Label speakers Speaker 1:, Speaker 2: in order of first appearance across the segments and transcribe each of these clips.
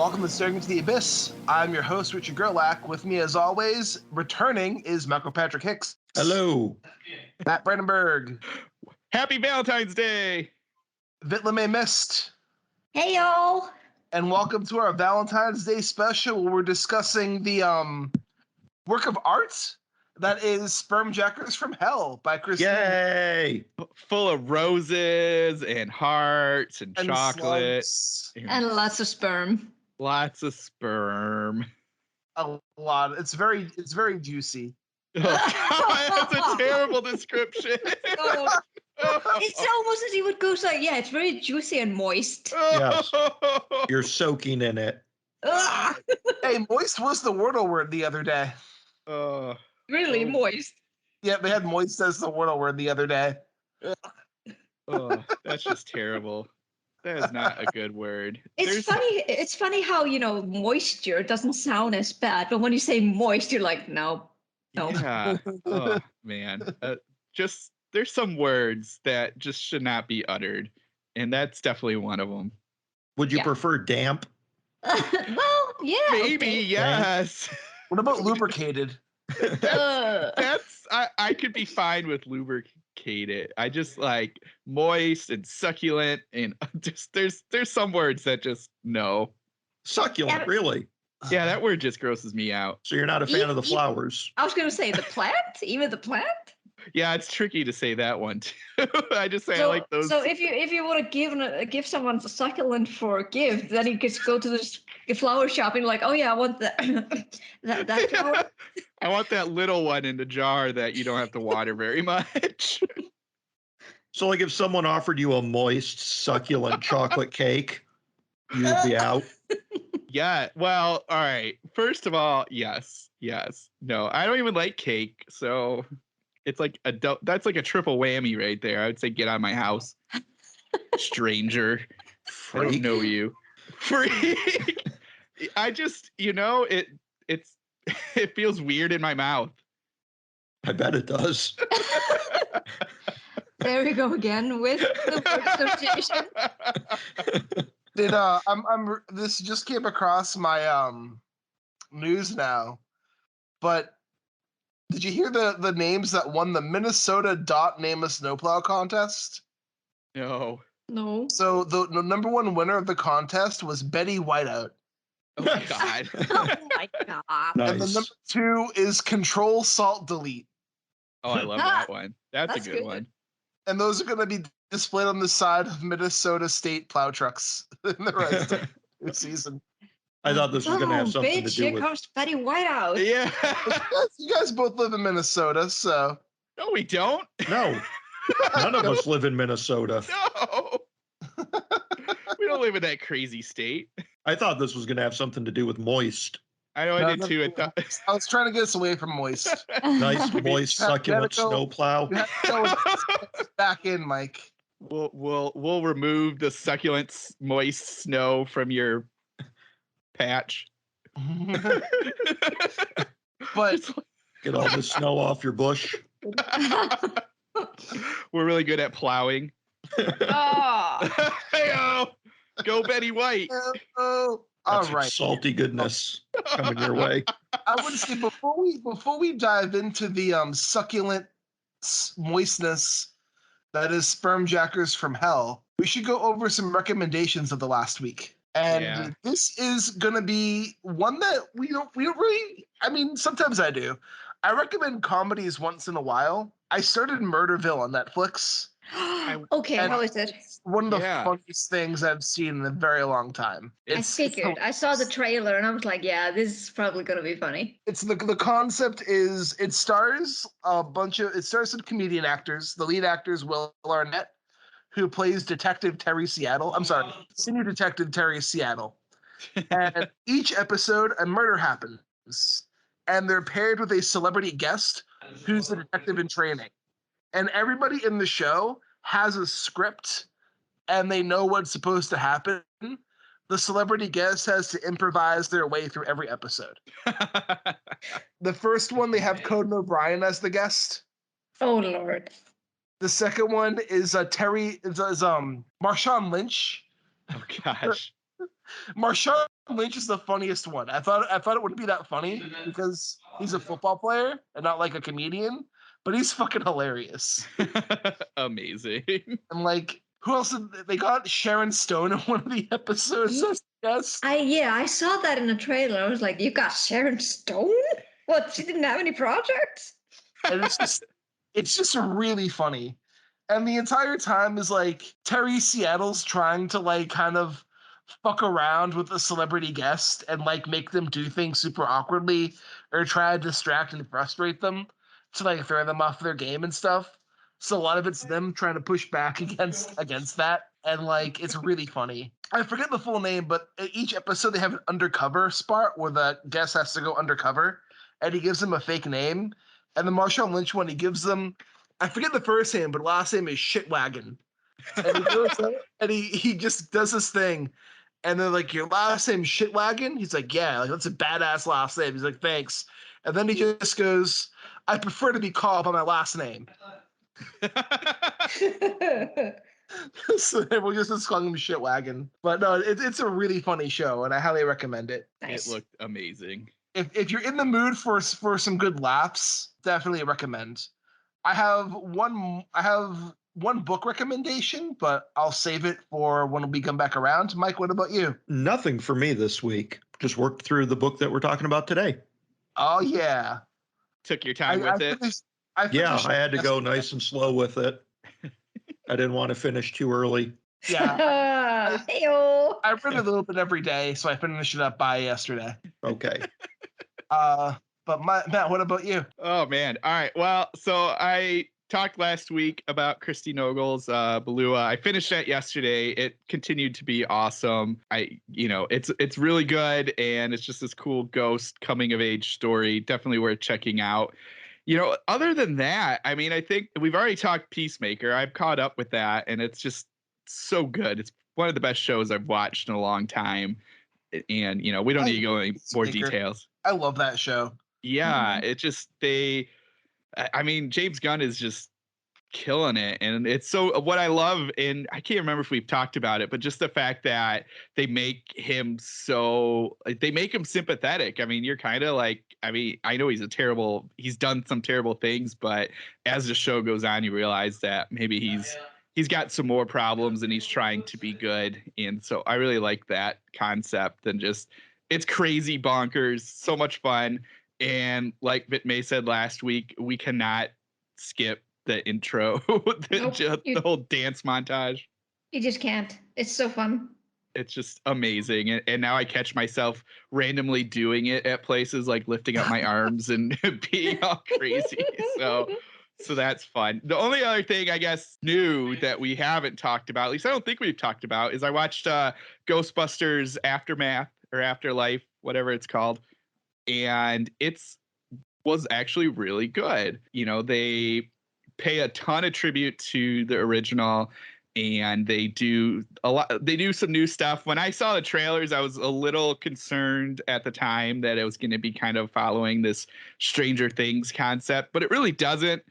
Speaker 1: Welcome to Staring into the Abyss. I'm your host, Richard Gerlach. With me, as always, returning is Michael Patrick Hicks.
Speaker 2: Hello.
Speaker 1: Matt Brandenburg.
Speaker 3: Happy Valentine's Day.
Speaker 1: Vit LeMay Mist.
Speaker 4: Hey, y'all.
Speaker 1: And welcome to our Valentine's Day special where we're discussing the work of art that is Spermjackers from Hell by Christine.
Speaker 2: Yay!
Speaker 3: Full of roses and hearts and chocolate.
Speaker 4: And lots of sperm.
Speaker 3: Lots of sperm.
Speaker 1: A lot. It's very juicy.
Speaker 3: Oh, God, that's a terrible description.
Speaker 4: It's almost as you would go say, yeah, it's very juicy and moist.
Speaker 2: Yes. You're soaking in it.
Speaker 1: Hey, moist was the Wordle word the other day.
Speaker 4: Really moist.
Speaker 1: Yeah, they had moist as the Wordle word the other day.
Speaker 3: Oh, that's just terrible. That is not a good word.
Speaker 4: It's funny how, moisture doesn't sound as bad, but when you say moist, you're like, no.
Speaker 3: Yeah. Oh, man. There's some words that just should not be uttered, and that's definitely one of them.
Speaker 2: Would you prefer damp?
Speaker 4: Well, yeah.
Speaker 3: Maybe,
Speaker 4: okay.
Speaker 3: yes.
Speaker 1: What about lubricated?
Speaker 3: I could be fine with lubricated. I just like moist and succulent, and just there's some words that just no.
Speaker 2: Succulent, really?
Speaker 3: Yeah, that word just grosses me out.
Speaker 2: So you're not a fan of the flowers?
Speaker 4: I was going to say the plant, even the plant.
Speaker 3: Yeah, it's tricky to say that one too. I just say I like those.
Speaker 4: So if you want to give someone a succulent for a gift, then you just go to the flower shop and you're like, oh yeah, I want that flower.
Speaker 3: I want that little one in the jar that you don't have to water very much.
Speaker 2: So like if someone offered you a moist, succulent chocolate cake, you would be out?
Speaker 3: Yeah, well, all right. First of all, yes. No, I don't even like cake, so it's like that's like a triple whammy right there. I would say get out of my house, stranger.
Speaker 2: Freak.
Speaker 3: I don't know you. Freak. I just, it feels weird in my mouth. I
Speaker 2: bet it does.
Speaker 4: There we go again with the word association.
Speaker 1: This just came across my news now, but did you hear the names that won the Minnesota Name a Snowplow contest?
Speaker 3: No.
Speaker 1: So the number one winner of the contest was Betty Whiteout.
Speaker 3: Oh my God.
Speaker 4: Oh my God.
Speaker 2: Nice.
Speaker 1: And the number two is Control Salt Delete.
Speaker 3: Oh, I love that one. That's a good one.
Speaker 1: And those are going to be displayed on the side of Minnesota State plow trucks in the rest of the season.
Speaker 2: I thought this was going to have something to do
Speaker 4: here
Speaker 2: with...
Speaker 4: comes Betty Whiteout.
Speaker 3: Yeah.
Speaker 1: You guys both live in Minnesota, so...
Speaker 3: No, we don't.
Speaker 2: No. None of us live in Minnesota.
Speaker 3: No. We don't live in that crazy state.
Speaker 2: I thought this was going to have something to do with moist.
Speaker 3: I know, I did too.
Speaker 1: I was trying to get us away from moist.
Speaker 2: Nice, moist, succulent snowplow.
Speaker 1: Back in, Mike.
Speaker 3: We'll remove the succulent, moist snow from your patch.
Speaker 1: But
Speaker 2: get all the snow off your bush.
Speaker 3: We're really good at plowing.
Speaker 4: Oh.
Speaker 3: Hey-o! Go Betty White.
Speaker 1: All
Speaker 2: That's
Speaker 1: right.
Speaker 2: Salty goodness coming your way.
Speaker 1: I would say before we dive into the succulent moistness that is Spermjackers from Hell, we should go over some recommendations of the last week. And this is gonna be one that we don't really. I mean, sometimes I do. I recommend comedies once in a while. I started Murderville on Netflix.
Speaker 4: Okay, how is it?
Speaker 1: One of the funniest things I've seen in a very long time.
Speaker 4: I figured. I saw the trailer and I was like, yeah, this is probably going to be funny.
Speaker 1: It's the concept is it stars some comedian actors. The lead actor is Will Arnett, who plays Detective Terry Seattle. I'm sorry, Senior Detective Terry Seattle. And each episode, a murder happens. And they're paired with a celebrity guest who's the detective in training. And everybody in the show has a script and they know what's supposed to happen. The celebrity guest has to improvise their way through every episode. The first one, they have Conan O'Brien as the guest.
Speaker 4: Oh, Lord.
Speaker 1: The second one is Marshawn Lynch.
Speaker 3: Oh, gosh.
Speaker 1: Marshawn Lynch is the funniest one. I thought it wouldn't be that funny because he's a football player and not like a comedian, but he's fucking hilarious.
Speaker 3: Amazing.
Speaker 1: And like, who else? They got Sharon Stone in one of the episodes. Yes.
Speaker 4: I saw that in the trailer. I was like, you got Sharon Stone? What? She didn't have any projects?
Speaker 1: And it's just really funny. And the entire time is like Terry Seattle's trying to like kind of fuck around with a celebrity guest and like make them do things super awkwardly or try to distract and frustrate them to like throw them off their game and stuff. So a lot of it's them trying to push back against that. And like it's really funny. I forget the full name, but each episode they have an undercover spot where the guest has to go undercover and he gives them a fake name. And the Marshawn Lynch one, he gives them, I forget the first name, but last name is Shitwagon. And he goes up and he just does this thing. And they're like, your last name Shitwagon? He's like, yeah, like that's a badass last name. He's like, thanks. And then he just goes, I prefer to be called by my last name. So we're just calling him Shitwagon. But no, it's a really funny show, and I highly recommend it.
Speaker 4: Nice.
Speaker 3: It looked amazing.
Speaker 1: If you're in the mood for some good laughs, definitely recommend. I have one book recommendation, but I'll save it for when we come back around. Mike, what about you?
Speaker 2: Nothing for me this week. Just worked through the book that we're talking about today.
Speaker 1: Oh yeah.
Speaker 3: Took your time with it.
Speaker 2: I had to go nice and slow with it. I didn't want to finish too early.
Speaker 1: Yeah.
Speaker 4: Heyo.
Speaker 1: I read a little bit every day, so I finished it up by yesterday.
Speaker 2: Okay.
Speaker 1: But Matt, what about you?
Speaker 3: Oh man. All right. Well, so I talked last week about Christy Nogel's Balua. I finished that yesterday. It continued to be awesome. It's really good, and it's just this cool ghost coming of age story. Definitely worth checking out. Other than that, I mean, I think we've already talked Peacemaker. I've caught up with that, and it's just so good. It's one of the best shows I've watched in a long time. And, we don't need to go into more details.
Speaker 1: I love that show.
Speaker 3: Yeah, it just, James Gunn is just killing it. And it's so, what I love, and I can't remember if we've talked about it, but just the fact that they make him sympathetic. I mean, you're kind of like, I know he's done some terrible things, but as the show goes on, you realize that maybe he's got some more problems and he's trying to be good. And so I really like that concept, and just, it's crazy bonkers, so much fun. And like May said last week, we cannot skip the intro, the whole dance montage.
Speaker 4: You just can't. It's so fun.
Speaker 3: It's just amazing. And now I catch myself randomly doing it at places, like lifting up my arms and being all crazy. So that's fun. The only other thing, I guess, new that we haven't talked about, at least I don't think we've talked about, is I watched Ghostbusters Aftermath or Afterlife, whatever it's called. And was actually really good. They pay a ton of tribute to the original, and they do some new stuff. When I saw the trailers, I was a little concerned at the time that it was going to be kind of following this Stranger Things concept, but it really doesn't.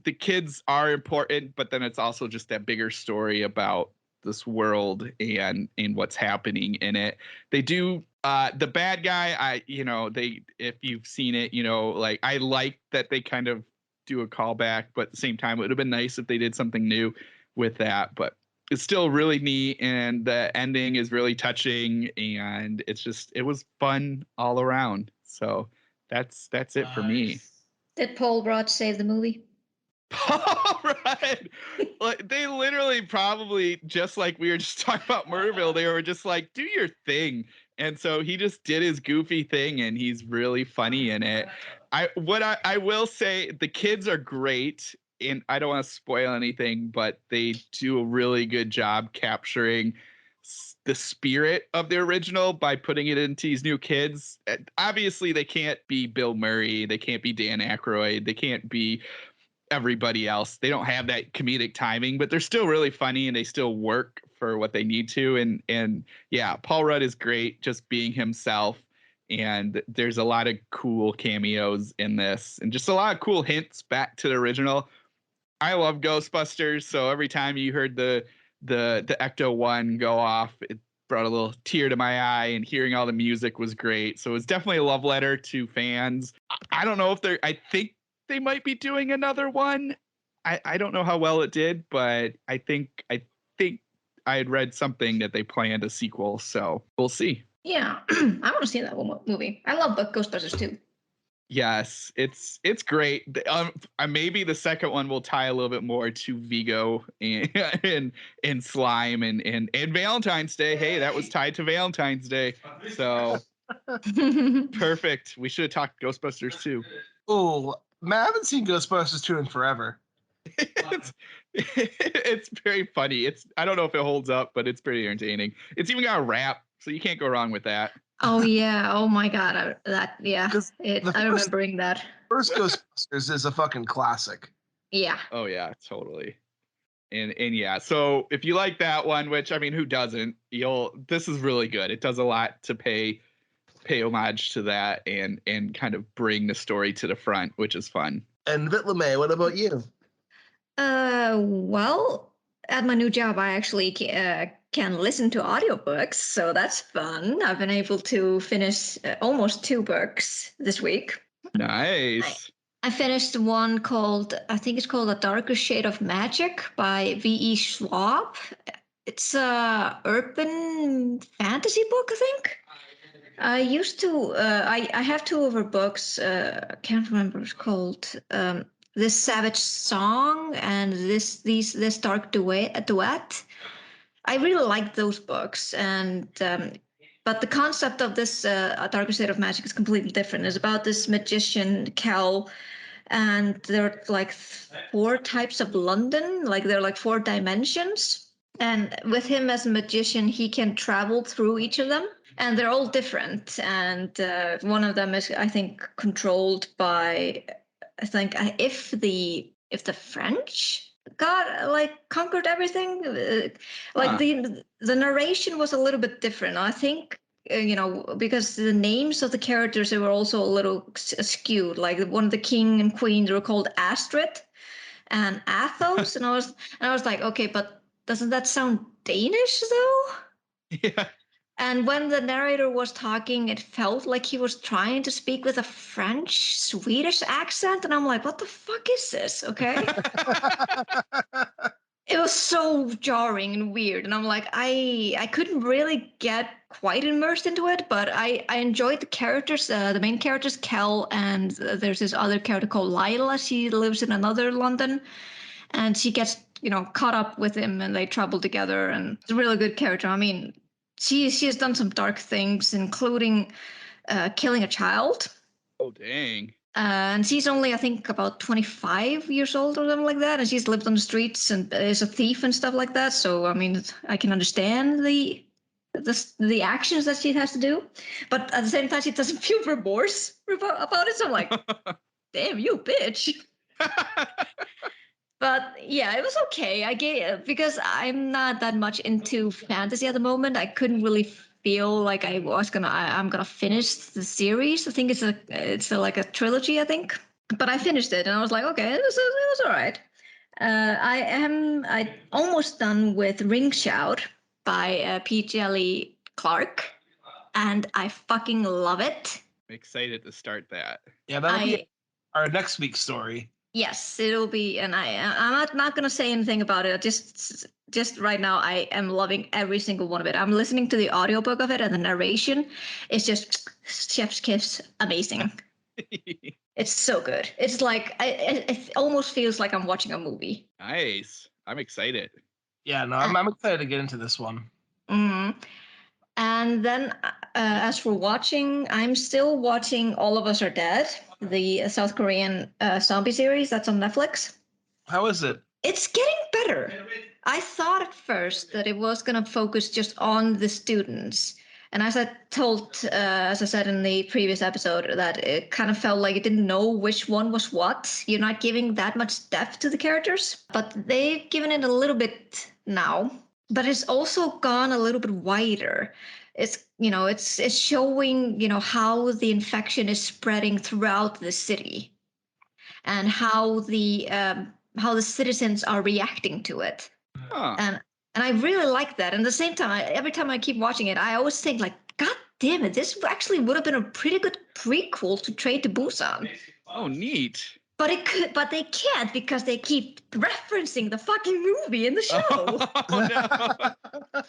Speaker 3: The kids are important, but then it's also just that bigger story about this world and what's happening in it. They do the bad guy, if you've seen it, like, I like that they kind of do a callback, but at the same time, it would have been nice if they did something new with that. But it's still really neat, and the ending is really touching, and it was fun all around. So that's it for me.
Speaker 4: Did Paul Rudd save the movie?
Speaker 3: Paul Rudd, like, they literally probably, just like we were just talking about Murderville, they were just like, do your thing. And so he just did his goofy thing, and he's really funny in it. I will say, the kids are great, and I don't want to spoil anything, but they do a really good job capturing the spirit of the original by putting it into these new kids. Obviously, they can't be Bill Murray, they can't be Dan Aykroyd, they can't be everybody else. They don't have that comedic timing, but they're still really funny, and they still work for what they need to. And yeah, Paul Rudd is great, just being himself. And there's a lot of cool cameos in this, and just a lot of cool hints back to the original. I love Ghostbusters, so every time you heard the Ecto-1 go off, it brought a little tear to my eye, and hearing all the music was great. So it's definitely a love letter to fans. I don't know if I think they might be doing another one. I don't know how well it did, but I think I had read something that they planned a sequel. So we'll see.
Speaker 4: Yeah, I want to see that movie. I love Ghostbusters too.
Speaker 3: Yes, it's great. Maybe the second one will tie a little bit more to Vigo and Slime and Valentine's Day. Hey, that was tied to Valentine's Day. So perfect. We should have talked Ghostbusters too.
Speaker 1: Oh, man, I haven't seen Ghostbusters 2 in forever.
Speaker 3: It's very funny. I don't know if it holds up, but it's pretty entertaining. It's even got a rap, so you can't go wrong with that.
Speaker 4: Oh yeah! Oh my God! I'm remembering that.
Speaker 1: First Ghostbusters is a fucking classic.
Speaker 4: Yeah.
Speaker 3: Oh yeah, totally. And yeah, so if you like that one, which I mean, who doesn't? This is really good. It does a lot to pay homage to that and kind of bring the story to the front, which is fun.
Speaker 1: And Vitlame, what about you?
Speaker 4: Well, at my new job, I actually can listen to audiobooks, so that's fun. I've been able to finish almost 2 books this week.
Speaker 3: Nice.
Speaker 4: I finished one I think it's called A Darker Shade of Magic by V.E. Schwab. It's a urban fantasy book, I think. I used to, I have 2 of her books. I can't remember what it's called. This Savage Song and this Dark Duet. I really like those books, and but the concept of this A Darker Shade of Magic is completely different. It's about this magician Cal, and there are like 4 types of London. Like there are like 4 dimensions, and with him as a magician, he can travel through each of them. And they're all different, and one of them is, I think, controlled by, I think, if the French conquered everything, the narration was a little bit different. I think because the names of the characters, they were also a little skewed. Like one of the king and queen, they were called Astrid and Athos, and I was like, okay, but doesn't that sound Danish though?
Speaker 3: Yeah.
Speaker 4: And when the narrator was talking, it felt like he was trying to speak with a French-Swedish accent. And I'm like, what the fuck is this? Okay. It was so jarring and weird. And I'm like, I couldn't really get quite immersed into it, but I enjoyed the characters, the main characters, Kel, and there's this other character called Lila. She lives in another London, and she gets, caught up with him, and they travel together. And it's a really good character. I mean, she has done some dark things, including killing a child.
Speaker 3: Oh, dang.
Speaker 4: And she's only, I think, about 25 years old or something like that. And she's lived on the streets and is a thief and stuff like that. So, I mean, I can understand the actions that she has to do. But at the same time, she doesn't feel remorse about it. So I'm like, damn, you bitch. But yeah, it was okay. Because I'm not that much into fantasy at the moment. I couldn't really feel like I'm gonna finish the series. I think it's like a trilogy, I think. But I finished it, and I was like, okay, it was all right. I almost done with Ring Shout by P. Jelly Clark, and I fucking love it.
Speaker 3: I'm excited to start that.
Speaker 1: Yeah, that'll be our next week's story.
Speaker 4: Yes, it'll be, and I'm not gonna say anything about it. Just right now, I am loving every single one of it. I'm listening to the audiobook of it, and the narration is just chef's kiss, amazing. It's so good. It's like it almost feels like I'm watching a movie.
Speaker 3: Nice. I'm excited.
Speaker 1: Yeah, no, I'm excited to get into this one.
Speaker 4: Mm-hmm. And then, as for watching, I'm still watching All of Us Are Dead, the South Korean zombie series that's on Netflix.
Speaker 1: How is it?
Speaker 4: It's getting better. I thought at first that it was going to focus just on the students. And as I said in the previous episode, that it kind of felt like it didn't know which one was what. You're not giving that much depth to the characters. But they've given it a little bit now. But it's also gone a little bit wider. It's showing, how the infection is spreading throughout the city, and how the citizens are reacting to it.
Speaker 3: Huh.
Speaker 4: And And I really like that. And at the same time, every time I keep watching it, I always think like, God damn it, this actually would have been a pretty good prequel to Train to Busan.
Speaker 3: Oh, neat.
Speaker 4: But they can't because they keep referencing the fucking movie in the show.
Speaker 3: Oh, no.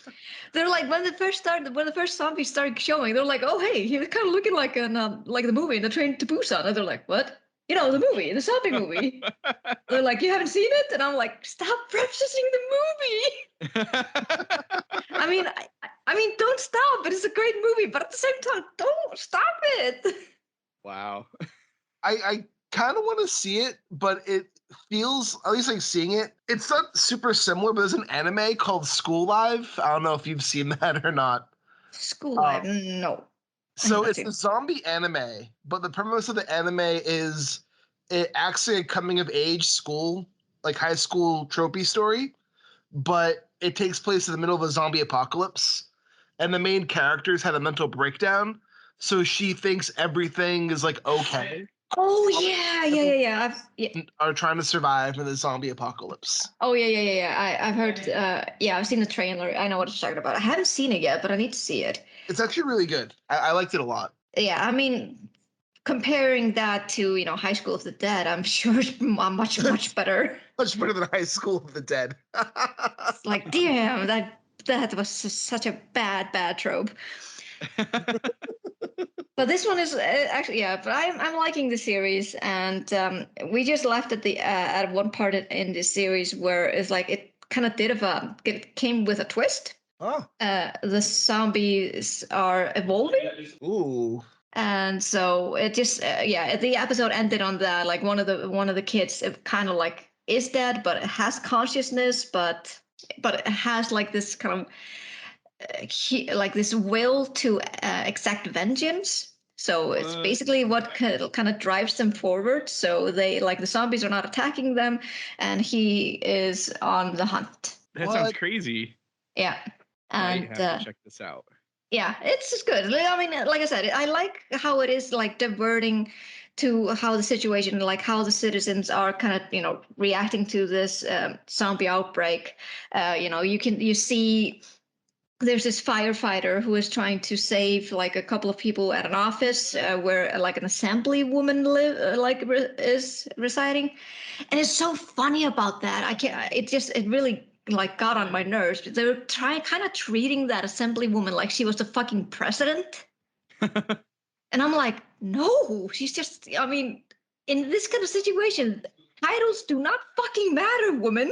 Speaker 4: They're like when the first zombies started showing, they're like, oh hey, he was kind of looking like like the movie, The Train to Busan. And they're like, what? You know, the movie, the zombie movie. They're like, you haven't seen it? And I'm like, stop referencing the movie. I mean, don't stop. It is a great movie, but at the same time, don't stop it.
Speaker 3: Wow.
Speaker 1: I kind of want to see it, but it feels, at least like seeing it, it's not super similar, but there's an anime called School Live. I don't know if you've seen that or not.
Speaker 4: School Live, no.
Speaker 1: So it's a zombie anime, but the premise of the anime is it acts like a coming of age school, like high school tropey story, but it takes place in the middle of a zombie apocalypse. And the main character's had a mental breakdown, so she thinks everything is like okay.
Speaker 4: Oh yeah.
Speaker 1: Are trying to survive in the zombie apocalypse.
Speaker 4: Oh yeah. I've heard. I've seen the trailer. I know what you're talking about. I haven't seen it yet, but I need to see it.
Speaker 1: It's actually really good. I liked it a lot.
Speaker 4: Yeah, I mean, comparing that to High School of the Dead, I'm sure it's much better.
Speaker 1: Much better than High School of the Dead.
Speaker 4: It's like, damn, that was such a bad trope. But this one is actually, yeah. But I'm liking the series, and we just left at one part in this series where it's like it kind of it came with a twist.
Speaker 1: Oh.
Speaker 4: The zombies are evolving.
Speaker 1: Ooh.
Speaker 4: And so it just the episode ended on that, like one of the kids, it kind of like is dead, but it has consciousness, but it has like this kind of like this will to exact vengeance. So it's basically what kind of drives them forward. So they like the zombies are not attacking them, and he is on the hunt.
Speaker 3: That sounds crazy.
Speaker 4: Yeah, and
Speaker 3: I have to check this out.
Speaker 4: Yeah, it's just good. I mean, like I said, I like how it is like diverting to how the situation, like how the citizens are kind of, reacting to this zombie outbreak. You see there's this firefighter who is trying to save like a couple of people at an office where like an assembly woman is residing. And it's so funny about that. It really like got on my nerves. They were kind of treating that assembly woman like she was the fucking president. And I'm like, no, she's just, I mean, in this kind of situation, titles do not fucking matter, woman.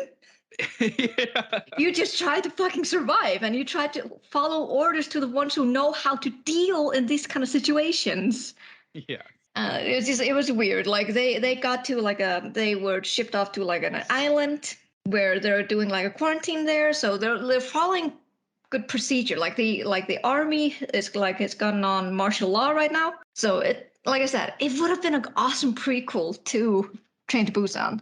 Speaker 4: Yeah. You just try to fucking survive, and you try to follow orders to the ones who know how to deal in these kind of situations.
Speaker 3: Yeah.
Speaker 4: It was weird. Like they got to they were shipped off to like an island where they're doing like a quarantine there, so they're following good procedure. Like the army is like it's gone on martial law right now. So it, like I said, it would have been an awesome prequel to Train to Busan.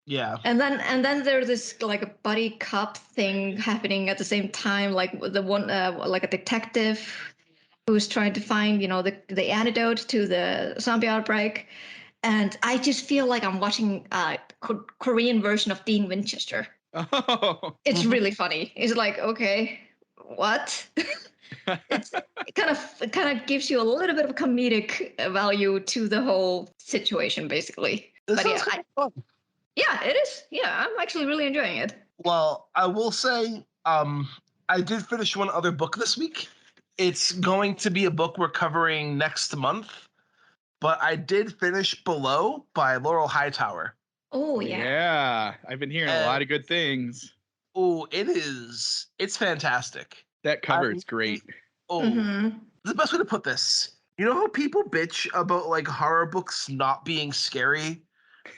Speaker 1: Yeah.
Speaker 4: And then there's this like a buddy cop thing happening at the same time, like the one like a detective who's trying to find the antidote to the zombie outbreak. And I just feel like I'm watching a Korean version of Dean Winchester.
Speaker 3: Oh.
Speaker 4: It's really funny. It's like, okay, what? It kind of gives you a little bit of comedic value to the whole situation, basically.
Speaker 1: This
Speaker 4: But
Speaker 1: sounds fun.
Speaker 4: yeah, it is. Yeah, I'm actually really enjoying it.
Speaker 1: Well, I will say, I did finish one other book this week. It's going to be a book we're covering next month, but I did finish Below by Laurel Hightower.
Speaker 4: Oh, yeah.
Speaker 3: Yeah, I've been hearing a lot of good things.
Speaker 1: Oh, it's fantastic.
Speaker 3: That cover is great.
Speaker 1: Oh, the best way to put this. You know how people bitch about like horror books not being scary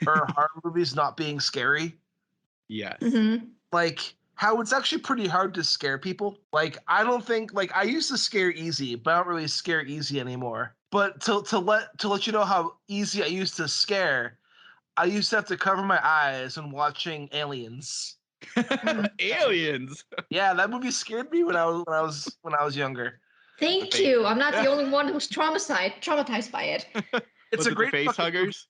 Speaker 1: or horror movies not being scary?
Speaker 3: Yes.
Speaker 1: Like how it's actually pretty hard to scare people. Like I don't think like I used to scare easy, but I don't really scare easy anymore. But to let you know how easy I used to scare, I used to have to cover my eyes when watching Aliens.
Speaker 3: Aliens.
Speaker 1: Yeah, that movie scared me when I was younger.
Speaker 4: Thank you. I'm not the only one who's traumatized by it.
Speaker 1: It's
Speaker 3: Was
Speaker 1: a
Speaker 3: it
Speaker 1: great
Speaker 3: the face huggers.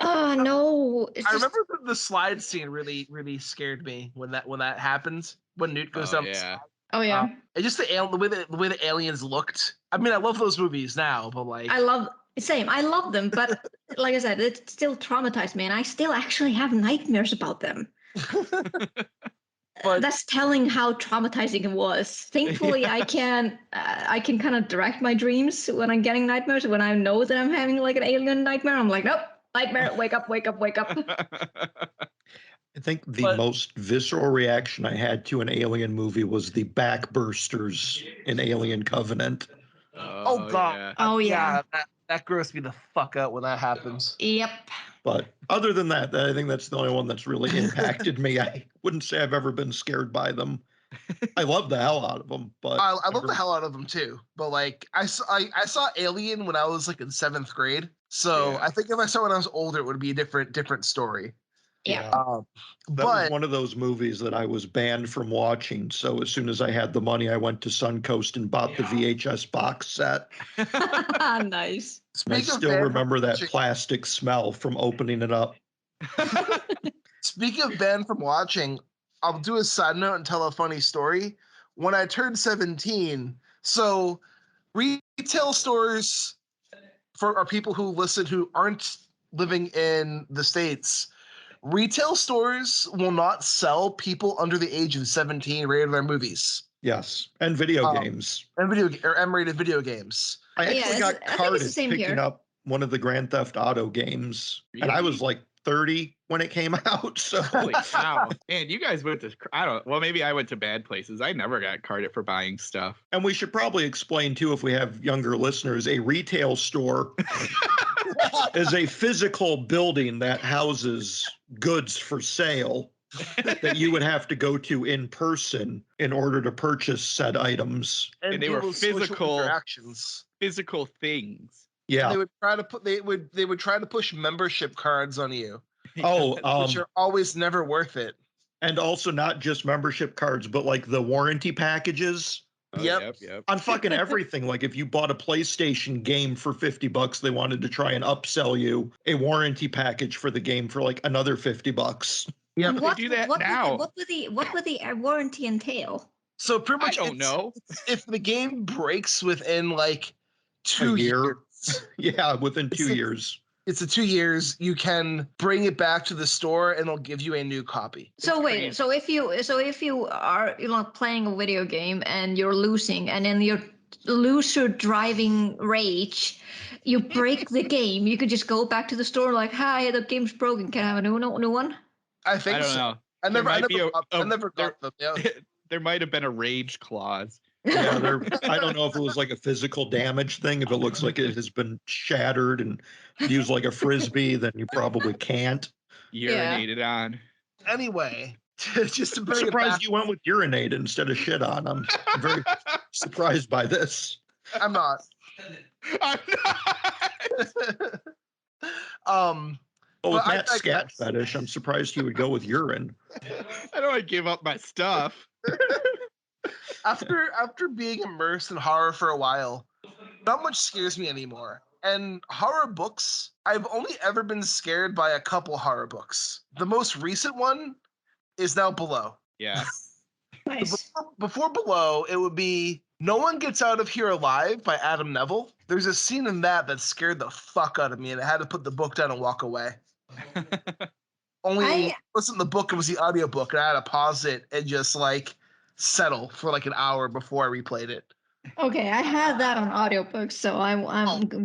Speaker 4: No. It's
Speaker 1: I
Speaker 4: just,
Speaker 1: remember the slide scene really scared me when that happened. When Newt goes down.
Speaker 3: Yeah.
Speaker 4: oh yeah.
Speaker 1: And just the way the aliens looked. I mean, I love those movies now, but like,
Speaker 4: I love them, but like I said, it still traumatized me, and I still actually have nightmares about them.
Speaker 1: But-
Speaker 4: That's telling how traumatizing it was. Thankfully,
Speaker 3: Yeah.
Speaker 4: I can kind of direct my dreams when I'm getting nightmares. When I know that I'm having like an alien nightmare, I'm like, nope, nightmare, wake up, wake up, wake up.
Speaker 2: I think the
Speaker 1: But-
Speaker 2: most visceral reaction I had to an alien movie was the backbursters in Alien Covenant.
Speaker 1: oh god,
Speaker 3: Yeah.
Speaker 4: Oh, yeah.
Speaker 1: that grossed me the fuck out when that happens.
Speaker 4: Yep.
Speaker 2: But other than that, I think that's the only one that's really impacted me. I wouldn't say I've ever been scared by them. I love the hell out of them, but
Speaker 1: I love the hell out of them too. But like, I saw Alien when I was like in 7th grade. So
Speaker 3: Yeah.
Speaker 1: I think if I saw it when I was older, it would be a different story.
Speaker 4: Yeah.
Speaker 2: that was
Speaker 1: But
Speaker 2: one of those movies that I was banned from watching. So as soon as I had the money, I went to Suncoast and bought the VHS box set.
Speaker 4: Nice.
Speaker 2: And I
Speaker 1: speaking of
Speaker 2: still
Speaker 1: banned
Speaker 2: remember
Speaker 1: from
Speaker 2: that
Speaker 1: watching,
Speaker 2: plastic smell from opening it up.
Speaker 1: speaking of banned from watching, I'll do a side note and tell a funny story. When I turned 17, so retail stores for our people who listen who aren't living in the States, retail stores will not sell people under the age of 17 rated R movies
Speaker 2: Yes, and video
Speaker 1: Um,
Speaker 2: games.
Speaker 1: and M-rated video games.
Speaker 2: I
Speaker 4: Yeah,
Speaker 2: actually
Speaker 4: it's-
Speaker 2: got
Speaker 4: I think it's the
Speaker 2: carded
Speaker 4: same
Speaker 2: picking
Speaker 4: here.
Speaker 2: up one of the Grand Theft Auto games, and I was like 30 when it came out. So
Speaker 3: Holy cow. Man, you guys went to, well, maybe I went to bad places. I never got carded for buying stuff.
Speaker 2: and we should probably explain too, if we have younger listeners, a retail store is a physical building that houses goods for sale that you would have to go to in person in order to purchase said items.
Speaker 3: And they were
Speaker 1: people's social
Speaker 3: physical-
Speaker 1: interactions.
Speaker 3: Physical things.
Speaker 2: Yeah.
Speaker 1: They would try to put they would try to push membership cards on you,
Speaker 2: Oh,
Speaker 1: which are always never worth it.
Speaker 2: and also not just membership cards, but like the warranty packages
Speaker 3: Oh,
Speaker 1: Yep.
Speaker 3: Yep.
Speaker 2: on fucking everything. Like if you bought a PlayStation game for $50, they wanted to try and upsell you a warranty package for the game for like another $50.
Speaker 1: Yep.
Speaker 4: And what,
Speaker 3: do that
Speaker 4: what
Speaker 3: now.
Speaker 4: Would what would the warranty entail?
Speaker 1: So pretty
Speaker 3: I
Speaker 1: much,
Speaker 3: don't know.
Speaker 1: if the game breaks within like
Speaker 2: A
Speaker 1: 2
Speaker 2: year.
Speaker 1: years,
Speaker 2: Yeah, within 2
Speaker 1: It's a-
Speaker 2: years.
Speaker 1: it's a 2 years. You can bring it back to the store, and they'll give you a new copy.
Speaker 4: So
Speaker 3: It's
Speaker 4: wait,
Speaker 3: crazy.
Speaker 4: so if you are playing a video game and you're losing, and in your loser driving rage, you break the game, you could just go back to the store like, "Hi, the game's broken. Can I have a new one?"
Speaker 1: I think
Speaker 3: I don't
Speaker 1: so.
Speaker 3: know.
Speaker 1: I
Speaker 3: There
Speaker 1: never, I
Speaker 3: might be
Speaker 1: never,
Speaker 3: a-
Speaker 1: I never
Speaker 3: there-
Speaker 1: got them. Yeah.
Speaker 3: There might have been a rage clause.
Speaker 2: Yeah, I don't know if it was like a physical damage thing. If it looks like it has been shattered and used like a frisbee, then you probably can't.
Speaker 3: Urinated on.
Speaker 1: Anyway, just to
Speaker 2: I'm
Speaker 1: bring it
Speaker 2: surprised
Speaker 1: back,
Speaker 2: you went with urinated instead of shit on. I'm very surprised by this.
Speaker 1: I'm not.
Speaker 3: I'm not.
Speaker 2: Well, with
Speaker 1: But I
Speaker 2: Matt's scat
Speaker 1: digress.
Speaker 2: fetish, I'm surprised he would go with urine.
Speaker 3: I don't want to give up my stuff.
Speaker 1: After being immersed in horror for a while, not much scares me anymore. And horror books, I've only ever been scared by a couple horror books. The most recent one is now Below.
Speaker 3: Yeah.
Speaker 4: Nice.
Speaker 1: Before Below, it would be No One Gets Out of Here Alive by Adam Neville. There's a scene in that scared the fuck out of me, and I had to put the book down and walk away. Only it wasn't the book, it was the audiobook, and I had to pause it and just like settle for like an hour before I replayed it.
Speaker 4: Okay, I had that on audiobook, so I'm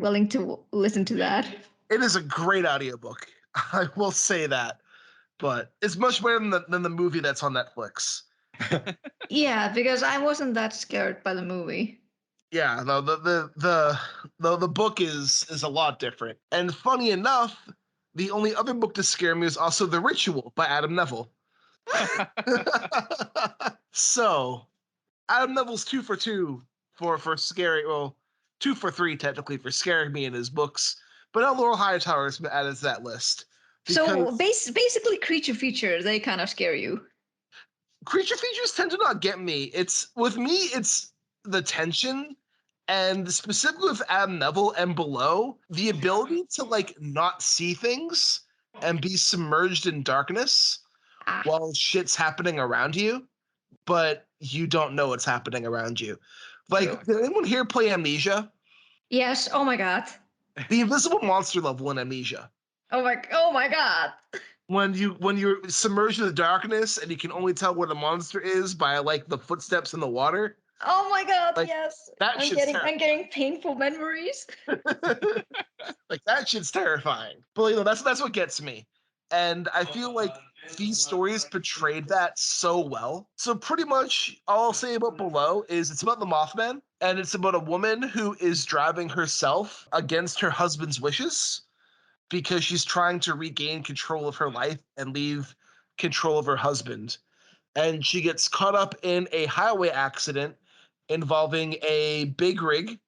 Speaker 4: willing to listen to that.
Speaker 1: It is a great audiobook. I will say that. But it's much better than the movie that's on Netflix.
Speaker 4: Yeah, because I wasn't that scared by the movie.
Speaker 1: Yeah, no, the book is a lot different. And funny enough, the only other book to scare me is also The Ritual by Adam Neville. So, Adam Neville's 2 for 2 for scary. Well, 2 for 3 technically for scaring me in his books. But now Laurel Hightower has been added to that list.
Speaker 4: So
Speaker 1: because
Speaker 4: basically, creature features, they kind of scare you.
Speaker 1: creature features tend to not get me. It's the tension, and specifically with Adam Neville and Below, the ability to like not see things and be submerged in darkness
Speaker 4: Ah,
Speaker 1: while shit's happening around you, but you don't know what's happening around you. Like, did anyone here play Amnesia?
Speaker 4: yes. Oh my god.
Speaker 1: The invisible monster level in Amnesia.
Speaker 4: Oh my god.
Speaker 1: When you're submerged in the darkness and you can only tell where the monster is by like the footsteps in the water.
Speaker 4: Oh my god.
Speaker 1: Like,
Speaker 4: Yes.
Speaker 1: that shit's
Speaker 4: I'm getting painful memories.
Speaker 1: like that shit's terrifying. But you know, that's what gets me. And I feel like these stories portrayed that so well. So pretty much all I'll say about Below is it's about the Mothman, and it's about a woman who is driving herself against her husband's wishes because she's trying to regain control of her life and leave control of her husband. And she gets caught up in a highway accident involving a big rig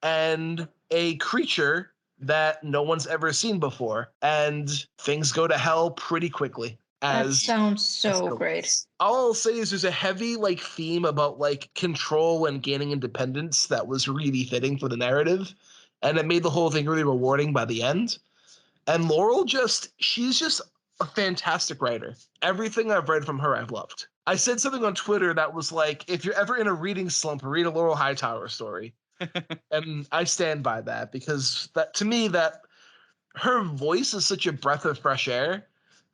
Speaker 1: and a creature that no one's ever seen before. And things go to hell pretty quickly.
Speaker 4: That
Speaker 1: As
Speaker 4: sounds so
Speaker 1: as
Speaker 4: great.
Speaker 1: all I'll say is there's a heavy like theme about like control and gaining independence that was really fitting for the narrative. And it made the whole thing really rewarding by the end. And Laurel she's just a fantastic writer. Everything I've read from her, I've loved. I said something on Twitter that was like, if you're ever in a reading slump, read a Laurel Hightower story. And I stand by that because that to me, that her voice is such a breath of fresh air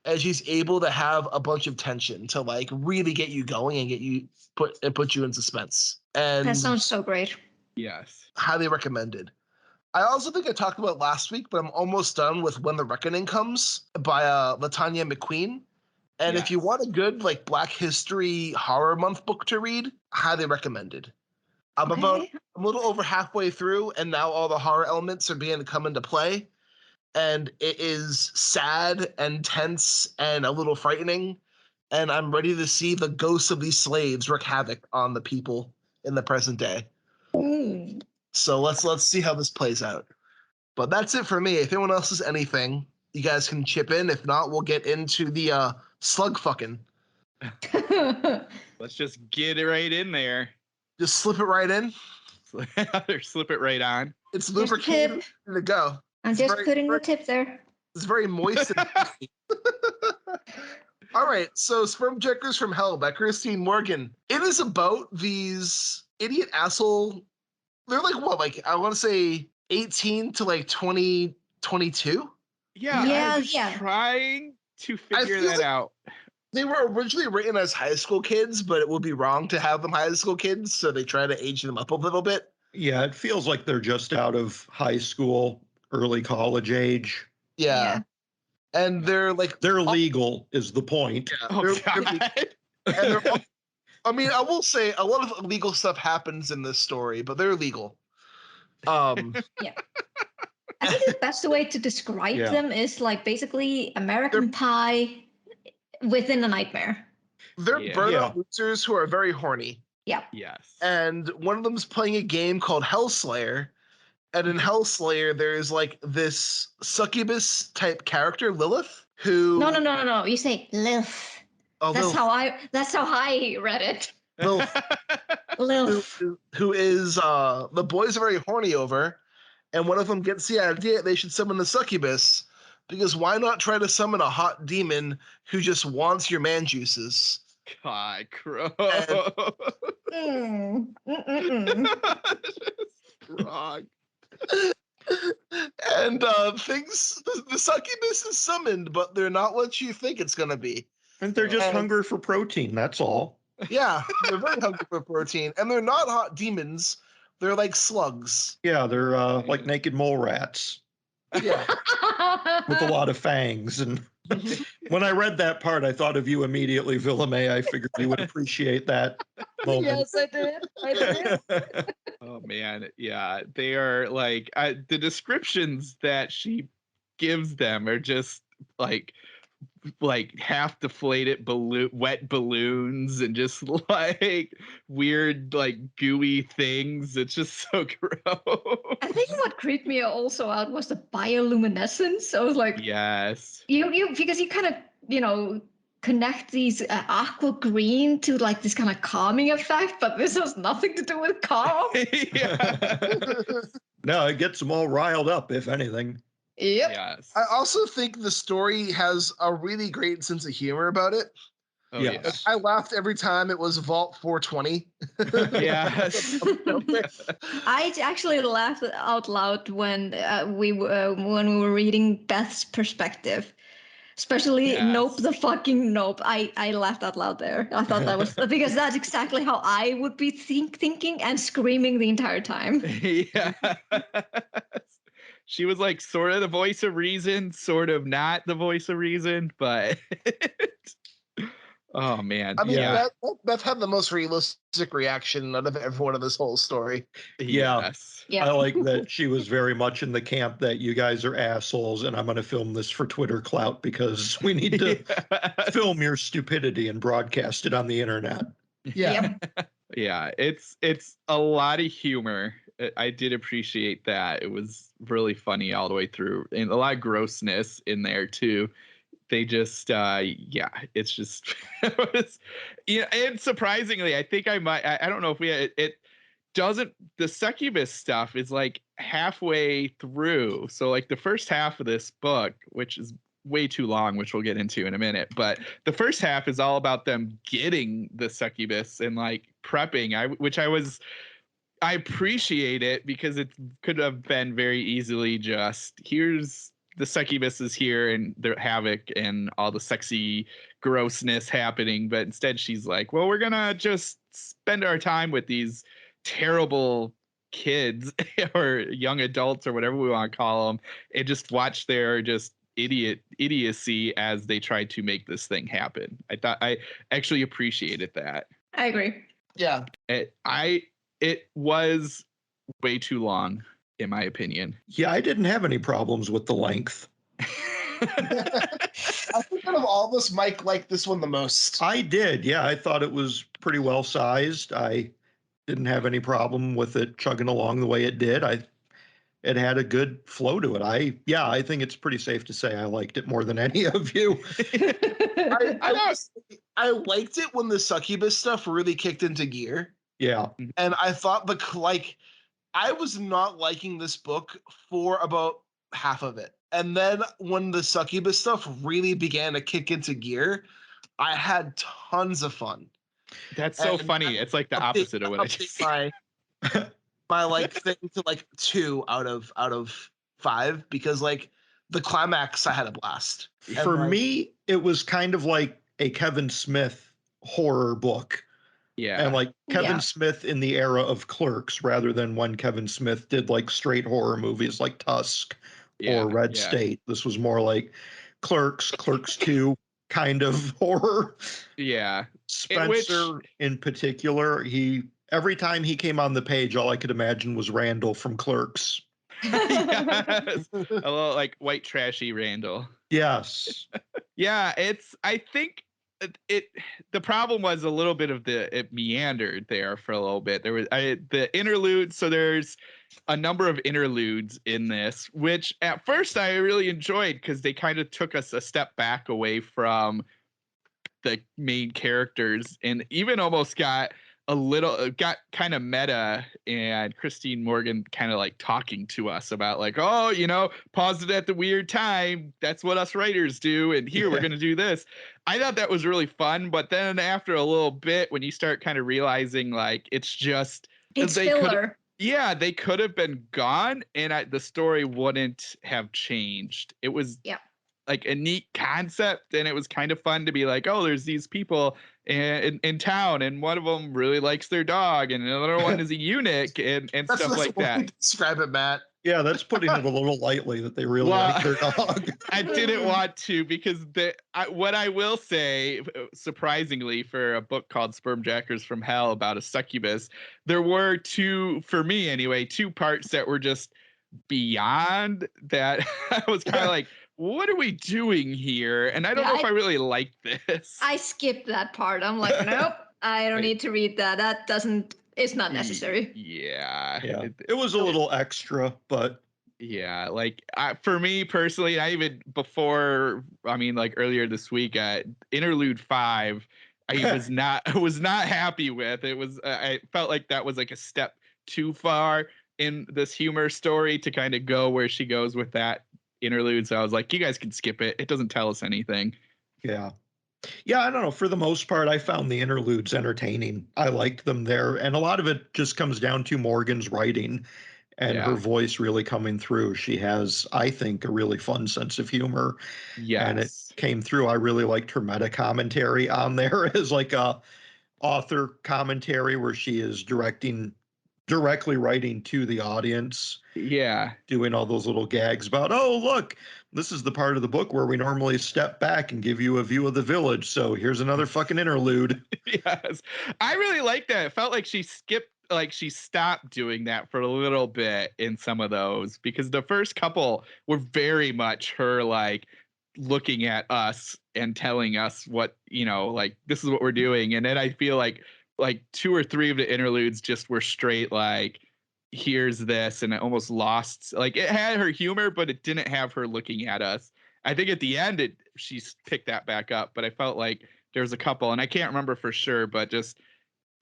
Speaker 1: as she's able to have a bunch of tension to like really get you going and get you put you in suspense. And
Speaker 4: That sounds so great.
Speaker 3: Yes.
Speaker 1: highly recommended. I also think I talked about last week, but I'm almost done with When the Reckoning Comes by LaTanya McQueen. And if you
Speaker 3: Yes.
Speaker 1: want a good like Black History Horror Month book to read, highly recommended. I'm
Speaker 4: Okay.
Speaker 1: a little over halfway through, and now all the horror elements are beginning to come into play. And it is sad and tense and a little frightening. And I'm ready to see the ghosts of these slaves wreak havoc on the people in the present day.
Speaker 4: Ooh.
Speaker 1: So let's see how this plays out. But that's it for me. If anyone else has anything, you guys can chip in. If not, we'll get into the slug fucking.
Speaker 3: Let's just get it right in there.
Speaker 1: Just slip it right in.
Speaker 3: Or slip it right on.
Speaker 1: It's
Speaker 4: Just
Speaker 1: lubricated
Speaker 4: tip.
Speaker 1: to go.
Speaker 4: I'm
Speaker 1: It's
Speaker 4: just
Speaker 1: very-
Speaker 4: putting
Speaker 1: very-
Speaker 4: the tip there.
Speaker 1: It's very moist and juicy. All right, so Spermjackers from Hell by Christine Morgan. It is about these idiot asshole. They're like what, like I want to say 18 to like 20, 22.
Speaker 3: Yeah,
Speaker 4: Yeah,
Speaker 3: I was
Speaker 4: yeah.
Speaker 3: trying to figure
Speaker 1: feel
Speaker 3: that
Speaker 1: like-
Speaker 3: out.
Speaker 1: They were originally written as high school kids, but it would be wrong to have them high school kids, so they try to age them up a little bit.
Speaker 2: Yeah, it feels like they're just out of high school, early college age.
Speaker 1: Yeah. And they're like
Speaker 2: They're legal, is the point.
Speaker 1: yeah,
Speaker 3: Oh,
Speaker 1: they're-
Speaker 3: God.
Speaker 1: and they're all- I mean, I will say a lot of illegal stuff happens in this story, but they're legal.
Speaker 4: I think the best way to describe
Speaker 2: Yeah.
Speaker 4: them is like basically American Pie within a nightmare.
Speaker 1: They're
Speaker 3: Yeah.
Speaker 1: burnout
Speaker 2: Yeah.
Speaker 1: losers who are very horny.
Speaker 3: Yes.
Speaker 1: And one of them is playing a game called Hellslayer. And in Hellslayer, there's like this succubus type character, Lilith, who
Speaker 4: No. You say Lilith.
Speaker 1: Oh,
Speaker 4: That's
Speaker 1: Lilith,
Speaker 4: how I read it.
Speaker 1: Lilith,
Speaker 4: Lilith.
Speaker 1: who is the boys are very horny over, and one of them gets the idea they should summon the succubus, because why not try to summon a hot demon who just wants your man juices?
Speaker 3: God, gross.
Speaker 4: Mm. Mm-mm-mm.
Speaker 3: Wrong.
Speaker 1: And the succubus is summoned, but they're not what you think it's gonna be.
Speaker 2: And they're just
Speaker 1: And-
Speaker 2: hungry for protein, that's all.
Speaker 1: Yeah, they're very hungry for protein, and they're not hot demons. They're like slugs.
Speaker 2: Yeah, they're like naked mole rats
Speaker 1: Yeah,
Speaker 2: with a lot of fangs. And when I read that part, I thought of you immediately, Villamay. I figured you would appreciate that moment.
Speaker 4: Yes, I did. I did.
Speaker 3: Oh man, yeah, they are like the descriptions that she gives them are just like half deflated wet balloons and just like weird like gooey things. It's just so gross.
Speaker 4: I think what creeped me also out was the bioluminescence. I was like,
Speaker 3: Yes.
Speaker 4: you because you kind of connect these aqua green to like this kind of calming effect, but this has nothing to do with calm.
Speaker 3: Yeah.
Speaker 2: No, it gets them all riled up, if anything.
Speaker 4: Yep.
Speaker 3: Yes.
Speaker 1: I also think the story has a really great sense of humor about it.
Speaker 3: Oh,
Speaker 2: Yes.
Speaker 1: I laughed every time it was Vault 420.
Speaker 3: Yes.
Speaker 4: I actually laughed out loud when we were reading Beth's perspective, especially
Speaker 3: Yes.
Speaker 4: Nope, the fucking Nope. I laughed out loud there. I thought that was because that's exactly how I would be thinking and screaming the entire time.
Speaker 3: Yeah. She was like sort of the voice of reason, sort of not the voice of reason, but oh man.
Speaker 1: I mean,
Speaker 3: yeah.
Speaker 1: Beth had the most realistic reaction out of everyone in this whole story.
Speaker 2: Yeah.
Speaker 3: Yes.
Speaker 2: I like that she was very much in the camp that you guys are assholes and I'm going to film this for Twitter clout because we need to film your stupidity and broadcast it on the internet.
Speaker 1: Yeah.
Speaker 4: Yep.
Speaker 3: Yeah, it's a lot of humor. I did appreciate that. It was really funny all the way through, and a lot of grossness in there too. They just, yeah, it's just, and surprisingly, I think I might. I don't know if it doesn't. The succubus stuff is like halfway through. So like the first half of this book, which is way too long, which we'll get into in a minute, but the first half is all about them getting the succubus and like prepping, I appreciate it because it could have been very easily just here's the succubus is here and the havoc and all the sexy grossness happening, but instead she's like, well, we're gonna just spend our time with these terrible kids or young adults or whatever we want to call them and just watch their just idiocy as they try to make this thing happen. I actually appreciated that.
Speaker 4: I agree.
Speaker 1: Yeah.
Speaker 3: It was way too long, in my opinion.
Speaker 2: Yeah, I didn't have any problems with the length.
Speaker 1: I think out of all of us, Mike liked this one the most.
Speaker 2: I did. Yeah, I thought it was pretty well sized. I didn't have any problem with it chugging along the way it did. It had a good flow to it. I think it's pretty safe to say I liked it more than any of you.
Speaker 1: I liked it when the succubus stuff really kicked into gear.
Speaker 2: Yeah.
Speaker 1: And I thought I was not liking this book for about half of it. And then when the succubus stuff really began to kick into gear, I had tons of fun.
Speaker 3: That's so funny. It's like the opposite of what I just said.
Speaker 1: My like thing to like 2 out of 5 because like the climax I had a blast.
Speaker 2: For me, it was kind of like a Kevin Smith horror book.
Speaker 3: Yeah.
Speaker 2: And like Kevin Smith in the era of Clerks rather than when Kevin Smith did like straight horror movies like Tusk or Red State. This was more like Clerks 2 kind of horror.
Speaker 3: Yeah.
Speaker 2: Spencer in particular, every time he came on the page, all I could imagine was Randall from Clerks.
Speaker 3: Yes. A little like white trashy Randall.
Speaker 2: Yes.
Speaker 3: Yeah, I think the problem was a little bit of it meandered there for a little bit. There was the interludes, so there's a number of interludes in this, which at first I really enjoyed because they kind of took us a step back away from the main characters and even almost got kind of meta, and Christine Morgan kind of like talking to us about like, oh, pause it at the weird time. That's what us writers do. And here we're going to do this. I thought that was really fun. But then after a little bit, when you start kind of realizing like it's filler. They could have been gone and the story wouldn't have changed. It was like a neat concept, and it was kind of fun to be like, oh, there's these people in town, and one of them really likes their dog, and another one is a eunuch, and stuff like that.
Speaker 1: Describe it, Matt.
Speaker 2: Yeah, that's putting it a little lightly that they really like their dog.
Speaker 3: I didn't want to because what I will say, surprisingly, for a book called Spermjackers from Hell about a succubus, there were two parts that were just beyond that. I was kind of like, what are we doing here? And I don't know if I really like this.
Speaker 4: I skipped that part. I'm like, nope, I don't need to read that. It's not necessary.
Speaker 3: Yeah.
Speaker 2: It was a little extra, but
Speaker 3: yeah, like for me personally, earlier this week, interlude 5, I was not happy with. It was, I felt like that was like a step too far in this humor story to kind of go where she goes with that interludes. So I was like, you guys can skip it. It doesn't tell us anything.
Speaker 2: Yeah. Yeah, I don't know. For the most part, I found the interludes entertaining. I liked them there. And a lot of it just comes down to Morgan's writing and her voice really coming through. She has, I think, a really fun sense of humor. And it
Speaker 3: Yes.
Speaker 2: came through. I really liked her meta commentary on there as like a author commentary where she is directly writing to the audience,
Speaker 3: Yeah.
Speaker 2: doing all those little gags about, oh, look, this is the part of the book where we normally step back and give you a view of the village. So here's another fucking interlude.
Speaker 3: Yes. I really like that. It felt like she stopped doing that for a little bit in some of those, because the first couple were very much her like looking at us and telling us what, like, this is what we're doing. And then I feel like 2 or 3 of the interludes just were straight like, here's this, and it almost lost, like, it had her humor, but it didn't have her looking at us. I think at the end she's picked that back up, but I felt like there was a couple, and I can't remember for sure, but just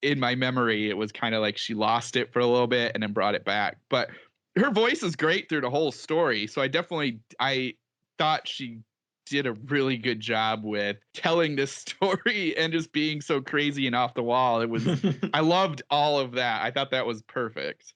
Speaker 3: in my memory, it was kind of like she lost it for a little bit and then brought it back. But her voice is great through the whole story. So I thought she did a really good job with telling this story and just being so crazy and off the wall. I loved all of that. I thought that was perfect.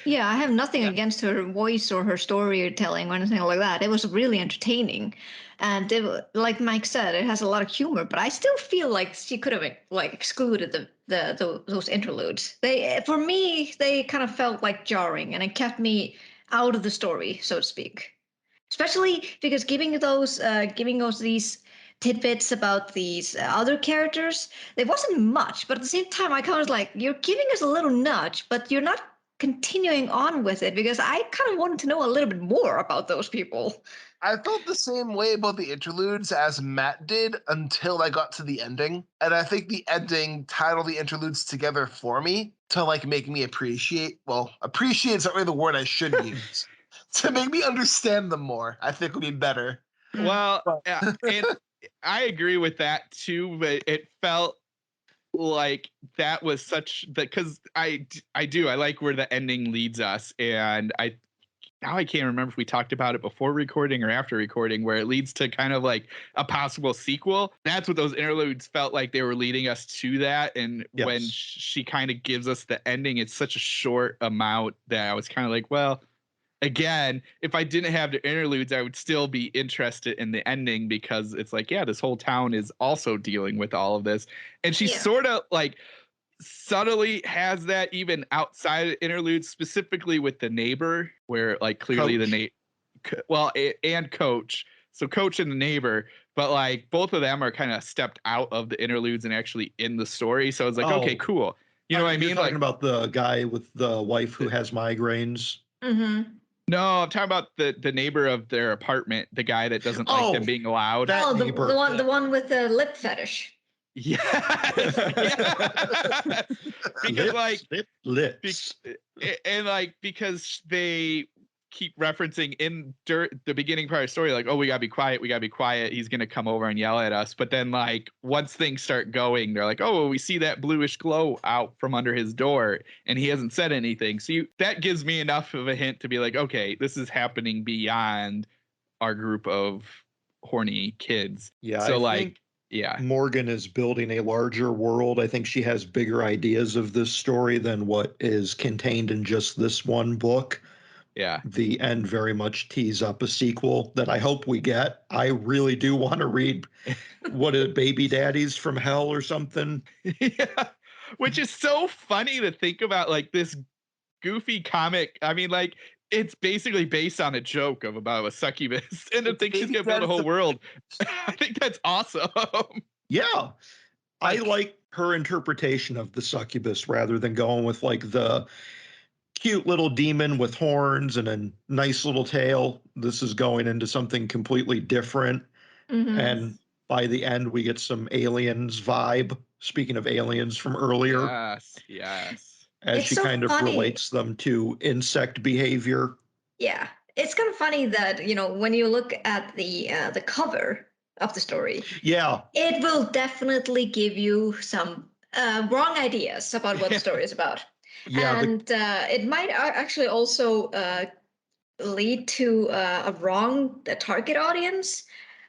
Speaker 4: Yeah, I have nothing against her voice or her storytelling or anything like that. It was really entertaining, and like Mike said, it has a lot of humor. But I still feel like she could have like excluded those interludes. For me, they kind of felt like jarring, and it kept me out of the story, so to speak. Especially because giving us these tidbits about these other characters, there wasn't much. But at the same time, I kind of was like, you're giving us a little nudge, but you're not continuing on with it, because I kind of wanted to know a little bit more about those people.
Speaker 1: I felt the same way about the interludes as Matt did until I got to the ending. And I think the ending tied all the interludes together for me to like make me appreciate is not really the word I should use. To make me understand them more, I think would be better.
Speaker 3: Well, and I agree with that too, but it felt like that was such that, because I like where the ending leads us, and I can't remember if we talked about it before recording or after recording, where it leads to kind of like a possible sequel. That's what those interludes felt like, they were leading us to that. And when she kind of gives us the ending, it's such a short amount that I was kind of like, well, again, if I didn't have the interludes, I would still be interested in the ending, because it's like, yeah, this whole town is also dealing with all of this. And she sort of like subtly has that even outside of interludes, specifically with the neighbor, where like clearly and Coach. So Coach and the neighbor, but like both of them are kind of stepped out of the interludes and actually in the story. So it's like, okay, cool. You know what I mean?
Speaker 2: You're talking about the guy with the wife who has migraines.
Speaker 4: Mm-hmm.
Speaker 3: No, I'm talking about the neighbor of their apartment, the guy that doesn't like them being loud.
Speaker 4: The one with the lip fetish.
Speaker 3: Yes. Because
Speaker 2: lips.
Speaker 3: And like, because they keep referencing in the beginning part of the story, like, oh, we gotta be quiet, he's gonna come over and yell at us. But then like once things start going, they're like, oh, we see that bluish glow out from under his door and he hasn't said anything. So that gives me enough of a hint to be like, okay, this is happening beyond our group of horny kids.
Speaker 2: Yeah.
Speaker 3: So
Speaker 2: I think Morgan is building a larger world. I think she has bigger ideas of this story than what is contained in just this one book.
Speaker 3: Yeah.
Speaker 2: The end very much tees up a sequel that I hope we get. I really do want to read Baby Daddies from Hell or something.
Speaker 3: Yeah. Which is so funny to think about, like this goofy comic. I mean, like, it's basically based on a joke about a succubus, and I think she's gonna build a whole world. I think that's awesome.
Speaker 2: Yeah. I like her interpretation of the succubus rather than going with like the cute little demon with horns and a nice little tail. This is going into something completely different. Mm-hmm. And by the end, we get some aliens vibe. Speaking of aliens from earlier.
Speaker 3: Yes.
Speaker 2: As she kind of relates them to insect behavior.
Speaker 4: Yeah. It's kind of funny that, when you look at the cover of the story. Yeah. It will definitely give you some wrong ideas about what the story is about. Yeah, and it might actually also lead to a wrong target audience.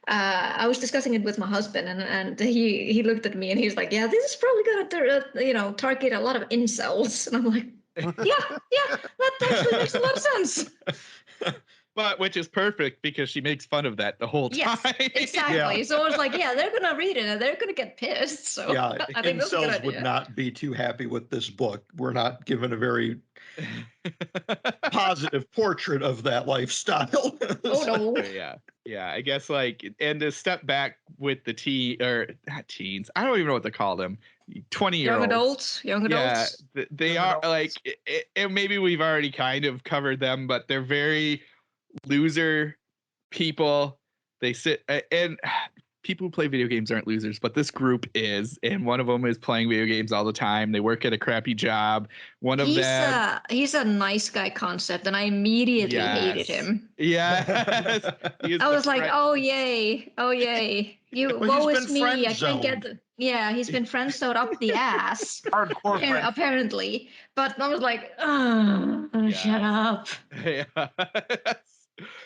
Speaker 4: I was discussing it with my husband, and he looked at me and he's like, "Yeah, this is probably gonna target a lot of incels." And I'm like, "Yeah, that actually makes a lot of sense."
Speaker 3: But which is perfect because she makes fun of that the whole time.
Speaker 4: Yes, exactly.
Speaker 2: Yeah.
Speaker 4: So I was like, "Yeah, they're gonna read it and they're gonna get pissed." So
Speaker 2: Yeah,
Speaker 4: I think that's a good
Speaker 2: incels would
Speaker 4: idea.
Speaker 2: not be too happy with this book. We're not given a very positive portrait of that lifestyle.
Speaker 4: Oh no.
Speaker 3: Yeah. I guess and to step back with the not teens. I don't even know what to call them. 20-year-olds.
Speaker 4: Young adults.
Speaker 3: Yeah, they
Speaker 1: Young
Speaker 3: are
Speaker 1: adults.
Speaker 3: and maybe we've already kind of covered them, but they're very loser people. They sit and people who play video games aren't losers, but this group is, and one of them is playing video games all the time. They work at a crappy job. One of them,
Speaker 4: He's a nice guy concept, and I immediately hated him.
Speaker 3: Yes.
Speaker 4: I was like, oh yay.
Speaker 2: Well,
Speaker 4: Woe
Speaker 2: he's
Speaker 4: is
Speaker 2: been
Speaker 4: me. I can't get
Speaker 2: friend-zoned.
Speaker 4: he's been friend zoned up the ass.
Speaker 1: Hardcore friend.
Speaker 4: Apparently. But I was like, shut up.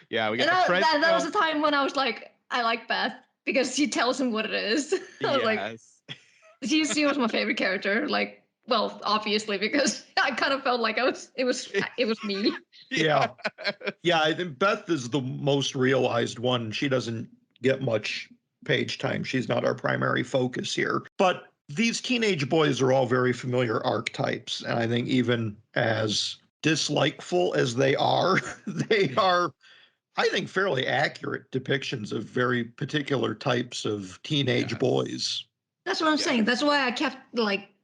Speaker 3: Yeah, we got
Speaker 4: And
Speaker 3: the friend.
Speaker 4: that was the time when I was like, I like Beth because she tells him what it is. I was like, she was my favorite character. Like, well, obviously because I kind of felt like it was me.
Speaker 2: Yeah. I think Beth is the most realized one. She doesn't get much page time. She's not our primary focus here. But these teenage boys are all very familiar archetypes. And I think even as dislikeful as they are, I think, fairly accurate depictions of very particular types of teenage boys.
Speaker 4: That's what I'm saying. That's why I kept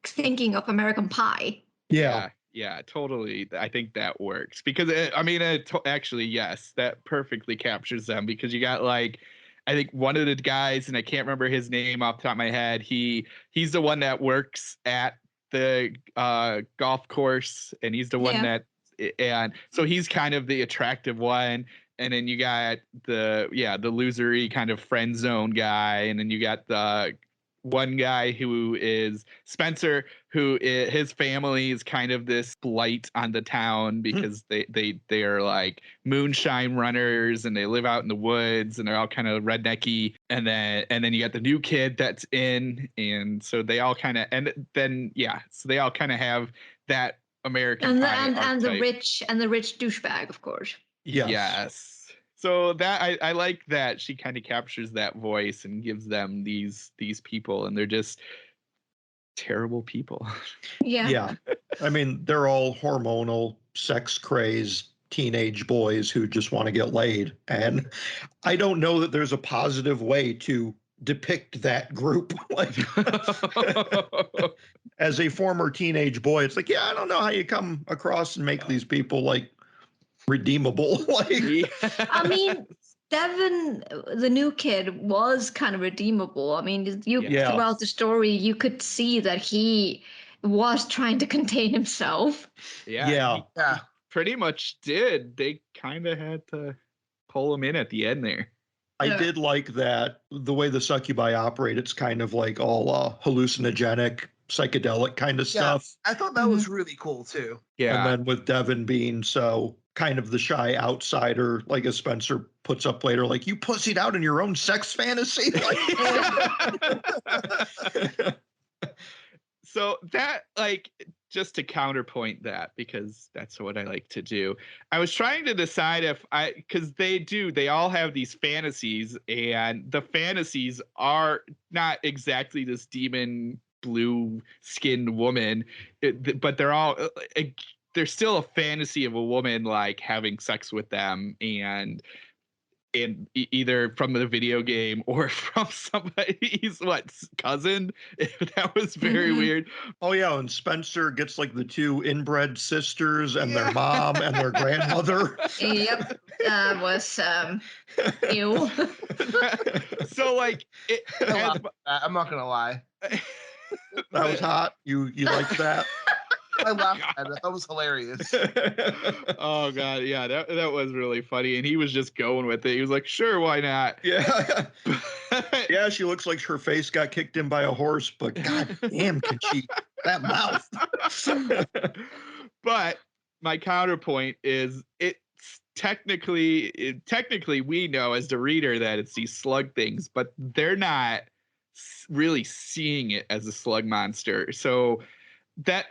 Speaker 4: thinking of American Pie.
Speaker 2: Yeah.
Speaker 3: Yeah, totally. I think that works because actually, yes, that perfectly captures them because you got I think one of the guys, and I can't remember his name off the top of my head. He's the one that works at the golf course, and he's the one and so he's kind of the attractive one. And then you got the losery kind of friend zone guy, and then you got the one guy who is Spencer, his family is kind of this blight on the town because they are like moonshine runners and they live out in the woods and they're all kind of rednecky. And then you got the new kid that's in, and so they all kind of so they all kind of have that American Pie
Speaker 4: and the rich douchebag, of course.
Speaker 3: Yes. So that I like that she kind of captures that voice and gives them these people, and they're just terrible people.
Speaker 4: Yeah.
Speaker 2: I mean, they're all hormonal, sex crazed teenage boys who just want to get laid. And I don't know that there's a positive way to depict that group. As a former teenage boy, it's like, I don't know how you come across and make these people redeemable.
Speaker 4: I mean, Devin, the new kid, was kind of redeemable. I mean, throughout the story, you could see that he was trying to contain himself.
Speaker 3: Yeah. Pretty much did. They kind of had to pull him in at the end there.
Speaker 2: I did like that the way the succubi operate. It's kind of like all hallucinogenic, psychedelic kind of stuff.
Speaker 1: I thought that was really cool too.
Speaker 2: Yeah. And then with Devin being so kind of the shy outsider, as Spencer puts up later, you pussied out in your own sex fantasy.
Speaker 3: So that, just to counterpoint that, because that's what I like to do, I was trying to decide because they all have these fantasies, and the fantasies are not exactly this demon blue skinned woman, but they're all there's still a fantasy of a woman having sex with them, and either from the video game or from somebody's cousin. That was very weird.
Speaker 2: Oh yeah, and Spencer gets the two inbred sisters and their mom and their grandmother.
Speaker 4: Yep, that was ew.
Speaker 3: So
Speaker 1: I'm not gonna lie.
Speaker 2: That was hot. You liked that?
Speaker 1: I laughed at it. That was hilarious.
Speaker 3: Oh god, yeah, that was really funny, and he was just going with it. He was like, "Sure, why not?"
Speaker 2: Yeah, yeah. She looks like her face got kicked in by a horse, but god damn, can she that mouth?
Speaker 3: But my counterpoint is technically we know as the reader that it's these slug things, but they're not really seeing it as a slug monster. So that,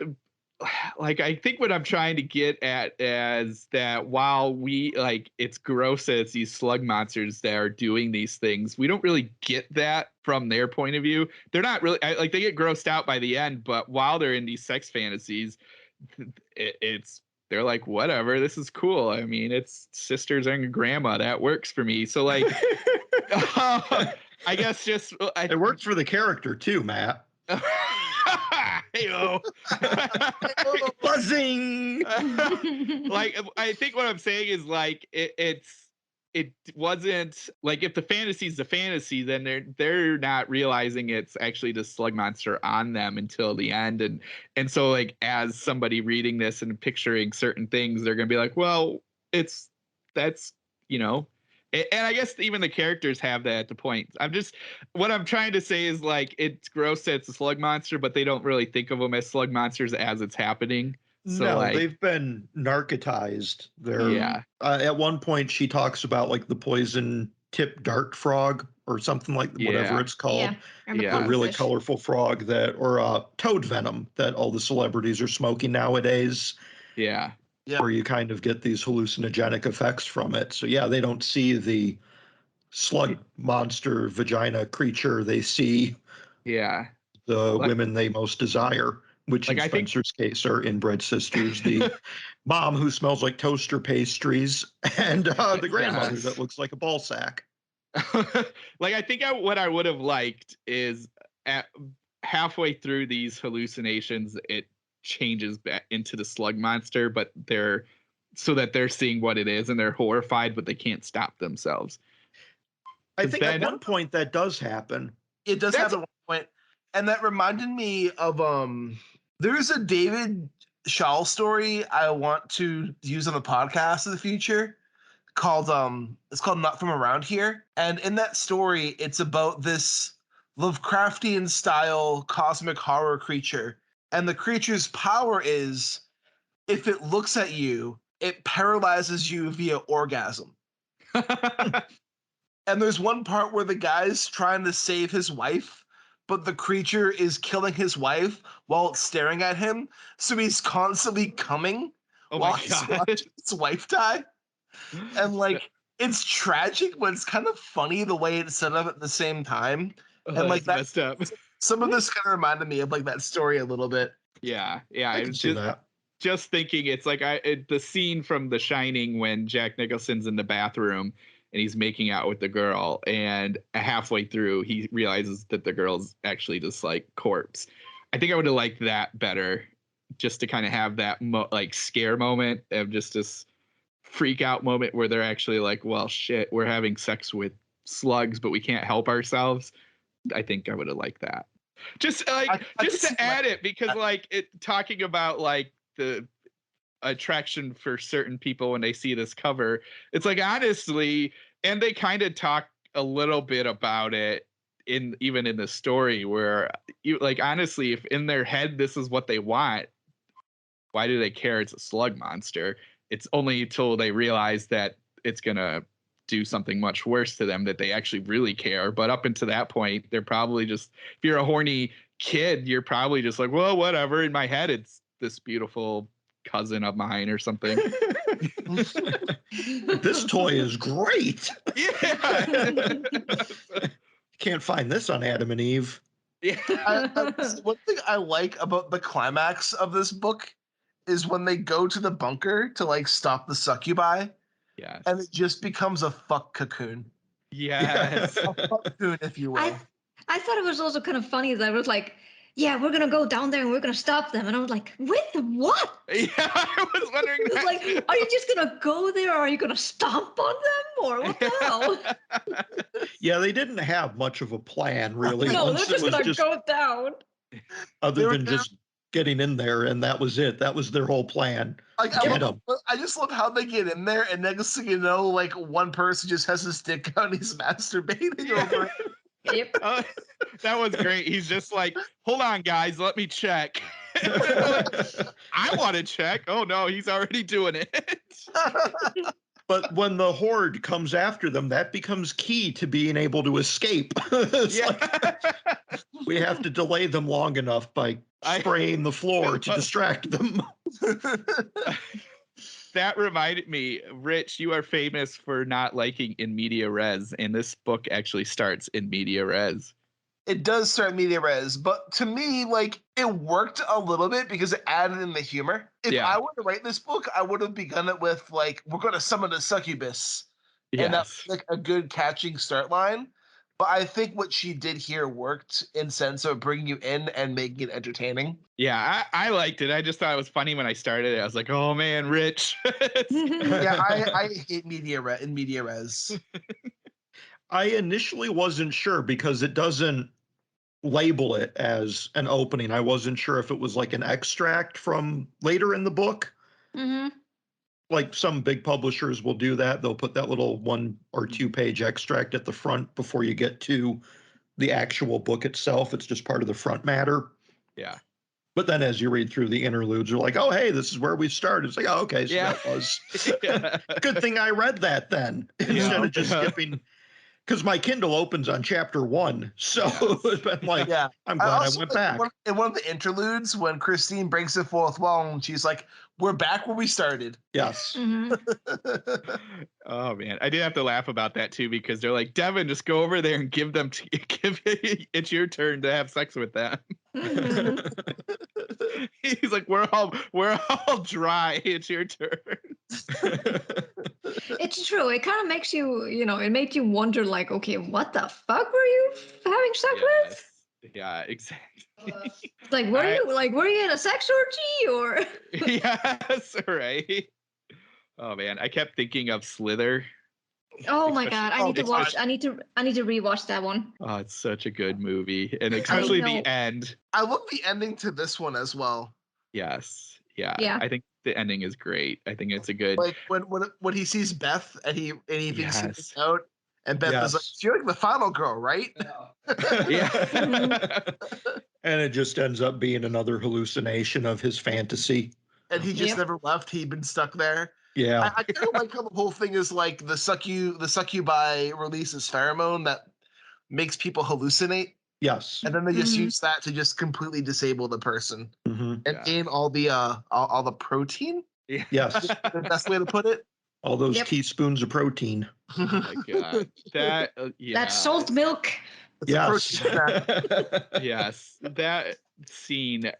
Speaker 3: like, I think what I'm trying to get at is that while we, like, it's gross that it's these slug monsters that are doing these things, we don't really get that from their point of view. They're not really, like, they get grossed out by the end, but while they're in these sex fantasies, they're like, whatever, this is cool. I mean, it's sisters and grandma. That works for me. So, like, I guess just...
Speaker 2: It worked for the character, too, Matt.
Speaker 3: Hey-o.
Speaker 2: Buzzing!
Speaker 3: Like, I think what I'm saying is, like, it wasn't like, if the fantasy is the fantasy, then they're not realizing it's actually the slug monster on them until the end, and so, like, as somebody reading this and picturing certain things, they're gonna be like, well, that's you know. And I guess even the characters have that at the point. What I'm trying to say is, like, it's gross that it's a slug monster, but they don't really think of them as slug monsters as it's happening. So,
Speaker 2: no,
Speaker 3: like,
Speaker 2: they've been narcotized.
Speaker 3: Yeah.
Speaker 2: At one point, she talks about, like, the poison tip dart frog or something like whatever it's called.
Speaker 3: Yeah.
Speaker 2: A really
Speaker 4: Fish.
Speaker 2: colorful frog or toad venom that all the celebrities are smoking nowadays.
Speaker 3: Yeah.
Speaker 1: Yeah.
Speaker 2: Where you kind of get these hallucinogenic effects from it. So yeah, they don't see the slug monster vagina creature. They see
Speaker 3: Yeah.
Speaker 2: the women they most desire, which,
Speaker 3: like,
Speaker 2: in
Speaker 3: I think-
Speaker 2: Spencer's case, are inbred sisters. The mom who smells like toaster pastries, and the grandmother
Speaker 3: Yes.
Speaker 2: that looks like a ball sack.
Speaker 3: Like, I think what I would have liked is, at halfway through these hallucinations, it changes back into the slug monster, but they're seeing what it is and they're horrified, but they can't stop themselves.
Speaker 2: I think
Speaker 3: then-
Speaker 2: at one point that does happen.
Speaker 1: It does happen at one point. And that reminded me of there's a David Shaw story I want to use on the podcast in the future called it's called Not From Around Here. And in that story, it's about this Lovecraftian style cosmic horror creature. And the creature's power is, if it looks at you, it paralyzes you via orgasm. And there's one part where the guy's trying to save his wife, but the creature is killing his wife while it's staring at him. So he's constantly coming while he's watching his wife die. And, like, it's tragic, but it's kind of funny the way it's set up at the same time. And, like,
Speaker 3: that's messed up.
Speaker 1: Some of this kind of reminded me of, like, that story a little bit.
Speaker 3: Yeah.
Speaker 2: I can see that.
Speaker 3: Just thinking, it's like the scene from The Shining when Jack Nicholson's in the bathroom and he's making out with the girl, and halfway through he realizes that the girl's actually just, like, corpse. I think I would have liked that better, just to kind of have that like scare moment of just this freak out moment where they're actually like, well, shit, we're having sex with slugs, but we can't help ourselves. I think I would have liked that. Just like just to add it, because, like, it talking about, like, the attraction for certain people when they see this cover, it's like, honestly, and they kind of talk a little bit about it even in the story, where you, like, honestly, if in their head this is what they want, why do they care it's a slug monster? It's only until they realize that it's gonna do something much worse to them that they actually really care. But up until that point, they're probably just, if you're a horny kid, you're probably just like, well, whatever, in my head it's this beautiful cousin of mine or something.
Speaker 2: This toy is great.
Speaker 3: Yeah.
Speaker 2: Can't find this on Adam and Eve.
Speaker 3: Yeah.
Speaker 1: One thing I like about the climax of this book is when they go to the bunker to, like, stop the succubi,
Speaker 3: Yes.
Speaker 1: and it just becomes a fuck cocoon.
Speaker 3: Yes.
Speaker 1: A fuck cocoon, if you will.
Speaker 4: I thought it was also kind of funny that it was like, yeah, we're gonna go down there and we're gonna stop them, and I was like, with what?
Speaker 3: Yeah, I was wondering
Speaker 4: It's
Speaker 3: that
Speaker 4: like,
Speaker 3: too.
Speaker 4: are you just gonna go there, or are you gonna stomp on them, or what the hell?
Speaker 2: Yeah, they didn't have much of a plan, really.
Speaker 4: No, they're
Speaker 2: Once
Speaker 4: just
Speaker 2: it was
Speaker 4: gonna go down.
Speaker 2: other
Speaker 1: They
Speaker 2: than
Speaker 1: were-
Speaker 2: just getting in there, and that was it. That was their whole plan.
Speaker 1: Like,
Speaker 2: Get 'em.
Speaker 1: I just love how they get in there, and next thing you know, like, one person just has his dick out and he's masturbating over it.
Speaker 4: Yep.
Speaker 3: That was great. He's just like, hold on, guys, let me check. I want to check. Oh no, he's already doing it.
Speaker 2: But when the horde comes after them, that becomes key to being able to escape. It's like we have to delay them long enough by spraying the floor to distract them.
Speaker 3: That reminded me, Rich, you are famous for not liking in media res, and this book actually starts in media res.
Speaker 1: It does start media res, but to me, like, it worked a little bit because it added in the humor. If I were to write this book, I would have begun it with, like, we're going to summon a succubus.
Speaker 3: Yes.
Speaker 1: And that's like a good catching start line. But I think what she did here worked in sense of bringing you in and making it entertaining.
Speaker 3: Yeah, I liked it. I just thought it was funny when I started it. I was like, oh man, Rich.
Speaker 1: Yeah, I hate media res.
Speaker 2: I initially wasn't sure because it doesn't label it as an opening. I wasn't sure if it was like an extract from later in the book.
Speaker 4: Mm-hmm.
Speaker 2: Like some big publishers will do that. They'll put that little 1 or 2 page extract at the front before you get to the actual book itself. It's just part of the front matter.
Speaker 3: Yeah.
Speaker 2: But then as you read through the interludes, you're like, oh, hey, this is where we started. It's like, oh, okay, so that was good thing I read that then instead of just skipping. Because my Kindle opens on chapter 1. So it's been like, I'm glad I went back.
Speaker 1: In one of the interludes, when Christine breaks the fourth wall and she's like, we're back where we started.
Speaker 2: Yes.
Speaker 4: Mm-hmm.
Speaker 3: Oh, man. I did have to laugh about that, too, because they're like, Devin, just go over there and give it's your turn to have sex with them.
Speaker 4: Mm-hmm.
Speaker 3: He's like, we're all dry. It's your turn.
Speaker 4: It's true. It kind of makes you, it made you wonder, like, okay, what the fuck were you having sex with?
Speaker 3: Yeah, exactly.
Speaker 4: Like, were you in a sex orgy or?
Speaker 3: Yes, right. Oh man, I kept thinking of Slither.
Speaker 4: Oh my god, I need to watch. I need to rewatch that one.
Speaker 3: Oh, it's such a good movie, and especially the end.
Speaker 1: I love the ending to this one as well.
Speaker 3: Yes. Yeah. I think the ending is great. I think it's a good.
Speaker 1: Like when he sees Beth and he thinks he's out, and Beth is like, "You're like the final girl, right?"
Speaker 3: Yeah.
Speaker 2: And it just ends up being another hallucination of his fantasy.
Speaker 1: And he just never left. He'd been stuck there.
Speaker 2: Yeah.
Speaker 1: I kind of like how the whole thing is like the succubi releases pheromone that makes people hallucinate.
Speaker 2: Yes.
Speaker 1: And then they just use that to just completely disable the person and gain all the protein.
Speaker 2: Yes.
Speaker 1: The best way to put it.
Speaker 2: All those teaspoons of protein.
Speaker 3: Oh my god.
Speaker 4: That salt milk.
Speaker 2: Yes.
Speaker 3: Yes. That scene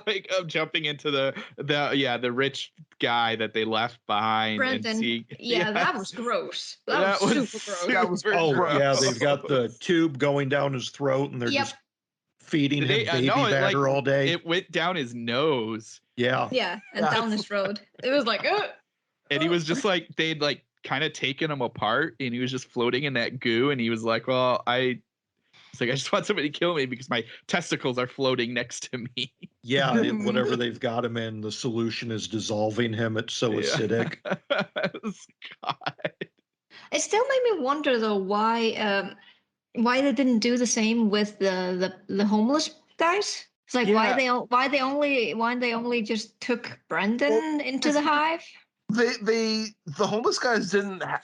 Speaker 3: like of jumping into the rich guy that they left behind.
Speaker 4: Brendan.
Speaker 3: And seeing,
Speaker 4: that was gross. That was super gross.
Speaker 2: Yeah, they've got the tube going down his throat and they're just feeding him baby batter all day.
Speaker 3: It went down his nose.
Speaker 2: Yeah.
Speaker 4: Yeah, and down his throat. It was like,
Speaker 3: and he was just like, they'd like kind of taken him apart and he was just floating in that goo. And he was like, well, I just want somebody to kill me because my testicles are floating next to me.
Speaker 2: Yeah, whatever they've got him in, the solution is dissolving him. It's so acidic.
Speaker 3: God.
Speaker 4: It still made me wonder though why they didn't do the same with the homeless guys. It's like why they only just took Brendan into the hive.
Speaker 1: The homeless guys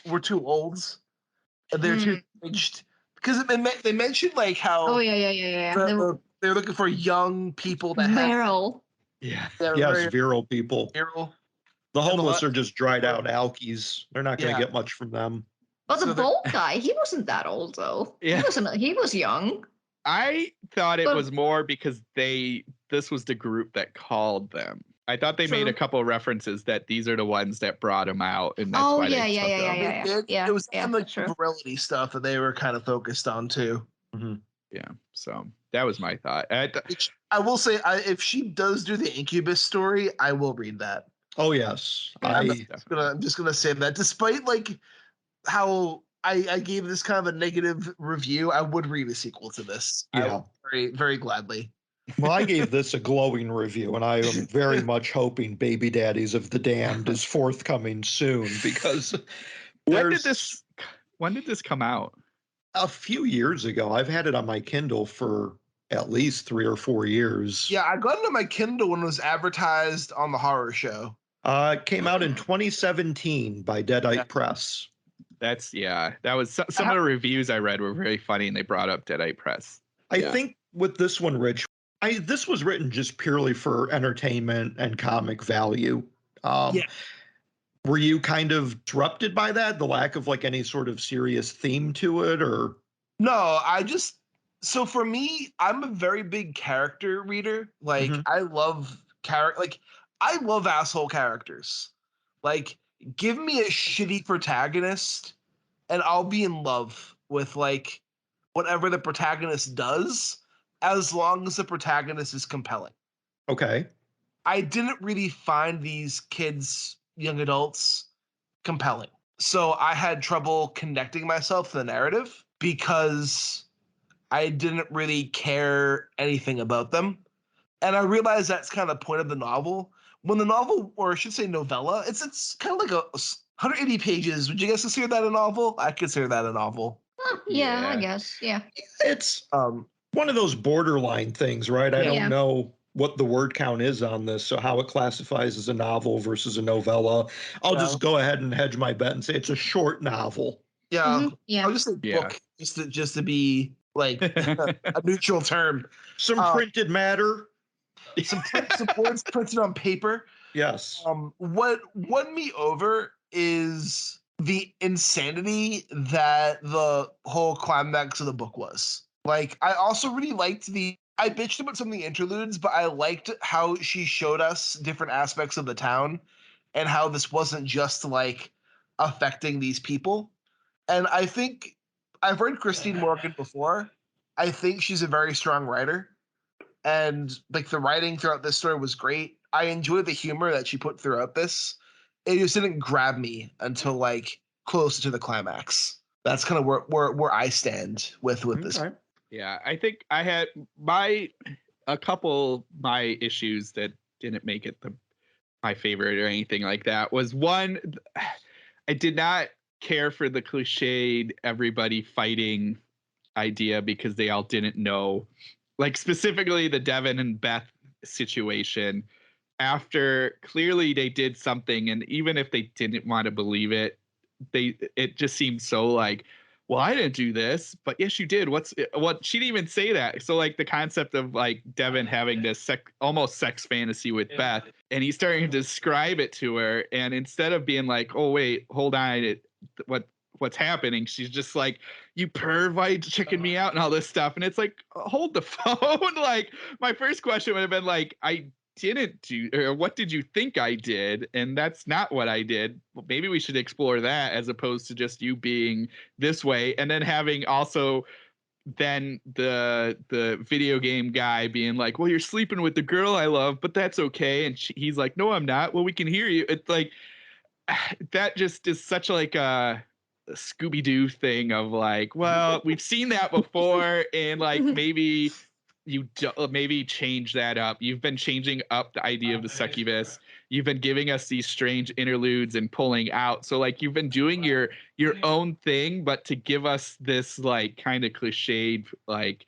Speaker 1: were too old, and they're too aged. Because they mentioned like how they're looking for young people that
Speaker 4: virile.
Speaker 2: Virile people.
Speaker 1: Virile.
Speaker 2: The homeless are just dried out alkies. They're not going to get much from them.
Speaker 4: But the bald guy, he wasn't that old though. Yeah. He was young.
Speaker 3: I thought it was more because this was the group that called them. I thought they made a couple of references that these are the ones that brought him out, and that's why they took them.
Speaker 1: It was some like virility stuff that they were kind of focused on too.
Speaker 2: Mm-hmm.
Speaker 3: Yeah, so that was my thought.
Speaker 1: I will say, if she does do the Incubus story, I will read that.
Speaker 2: Oh yes,
Speaker 1: I'm just gonna say that, despite like how I gave this kind of a negative review, I would read a sequel to this.
Speaker 2: Yeah,
Speaker 1: very very gladly.
Speaker 2: Well, I gave this a glowing review, and I am very much hoping Baby Daddies of the Damned is forthcoming soon because
Speaker 3: when did this come out?
Speaker 2: A few years ago. I've had it on my Kindle for at least 3 or 4 years.
Speaker 1: Yeah, I got it on my Kindle when it was advertised on the horror show.
Speaker 2: It came out in 2017 by Deadite Press.
Speaker 3: That was some of the reviews I read were very funny, and they brought up Deadite Press.
Speaker 2: I think with this one, Rich, this was written just purely for entertainment and comic value. Were you kind of disrupted by that, the lack of like any sort of serious theme to it, or?
Speaker 1: No, so for me, I'm a very big character reader. Like I love I love asshole characters. Like give me a shitty protagonist and I'll be in love with like whatever the protagonist does, as long as the protagonist is compelling.
Speaker 2: Okay.
Speaker 1: I didn't really find these kids, young adults, compelling. So I had trouble connecting myself to the narrative because I didn't really care anything about them. And I realized that's kind of the point of the novel. When the novel, or I should say novella, it's kind of like 180 pages. Would you guys consider that a novel? I consider that a novel.
Speaker 4: Yeah, I guess. Yeah.
Speaker 2: It's one of those borderline things, right? I don't know what the word count is on this, so how it classifies as a novel versus a novella. I'll just go ahead and hedge my bet and say it's a short novel.
Speaker 1: Yeah.
Speaker 4: Yeah.
Speaker 1: I'll just say book, just to be like a neutral term.
Speaker 2: Some printed matter.
Speaker 1: Some words printed on paper.
Speaker 2: Yes.
Speaker 1: What won me over is the insanity that the whole climax of the book was. Like, I also really liked I bitched about some of the interludes, but I liked how she showed us different aspects of the town and how this wasn't just like affecting these people. And I think I've read Christine Morgan before. I think she's a very strong writer. And like the writing throughout this story was great. I enjoyed the humor that she put throughout this. It just didn't grab me until like closer to the climax. That's kind of where I stand with this.
Speaker 3: Yeah, I think I had a couple my issues that didn't make it my favorite or anything like that. Was one, I did not care for the cliched everybody fighting idea because they all didn't know, like specifically the Devin and Beth situation. After clearly they did something, and even if they didn't want to believe it, it just seemed so like, well, I didn't do this, but yes, you did. What she didn't even say that. So like the concept of like Devin having this almost sex fantasy with Beth, and he's starting to describe it to her, and instead of being like, oh wait, hold on, what's happening, she's just like, you perv, why checking me out and all this stuff, and it's like, hold the phone. Like my first question would have been like, I didn't do, or what did you think I did? And that's not what I did. Well, maybe we should explore that as opposed to just you being this way. And then having also then the video game guy being like, well, you're sleeping with the girl I love, but that's okay. And he's like, no, I'm not. Well, we can hear you. It's like, that just is such like a Scooby-Doo thing of like, well, we've seen that before, and like maybe you maybe change that up. You've been changing up the idea of the succubus. You've been giving us these strange interludes and pulling out. So like you've been doing your own thing, but to give us this like kind of cliched like,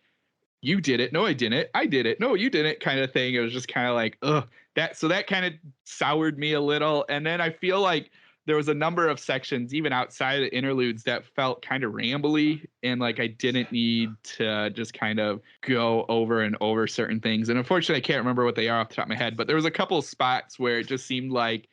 Speaker 3: you did it, no I didn't, I did it, no you didn't kind of thing. It was just kind of like, ugh, that kind of soured me a little. And then I feel like there was a number of sections even outside of the interludes that felt kind of rambly, and like I didn't need to just kind of go over and over certain things. And unfortunately I can't remember what they are off the top of my head, but there was a couple of spots where it just seemed like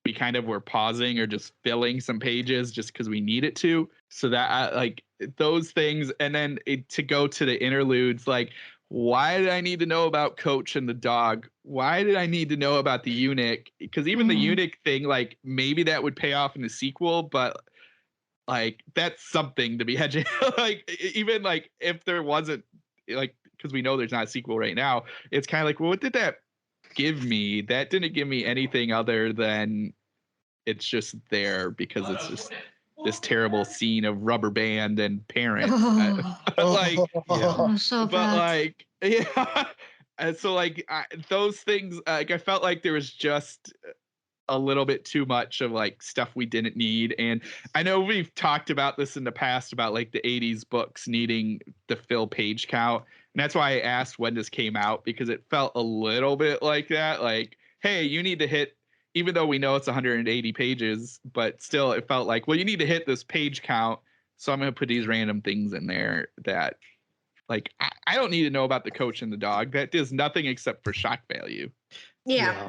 Speaker 3: we kind of were pausing or just filling some pages just because we needed to. So that like those things. And then to go to the interludes, like, why did I need to know about Coach and the dog? Why did I need to know about the eunuch? Because even the eunuch thing, like maybe that would pay off in the sequel, but like that's something to be hedging. Like even like if there wasn't, like, because we know there's not a sequel right now, it's kind of like, well, what did that give me? That didn't give me anything other than it's just there because it's just this terrible scene of rubber band and parents. Like,
Speaker 4: so
Speaker 3: but
Speaker 4: bad.
Speaker 3: like, yeah. And so like those things, like I felt like there was just a little bit too much of like stuff we didn't need. And I know we've talked about this in the past about like the 80s books needing the fill page count. And that's why I asked when this came out, because it felt a little bit like that. Like, hey, you need to hit even though we know it's 180 pages, but still it felt like, well, you need to hit this page count. So I'm going to put these random things in there that, like, I don't need to know about the coach and the dog. That does nothing except for shock value.
Speaker 4: Yeah.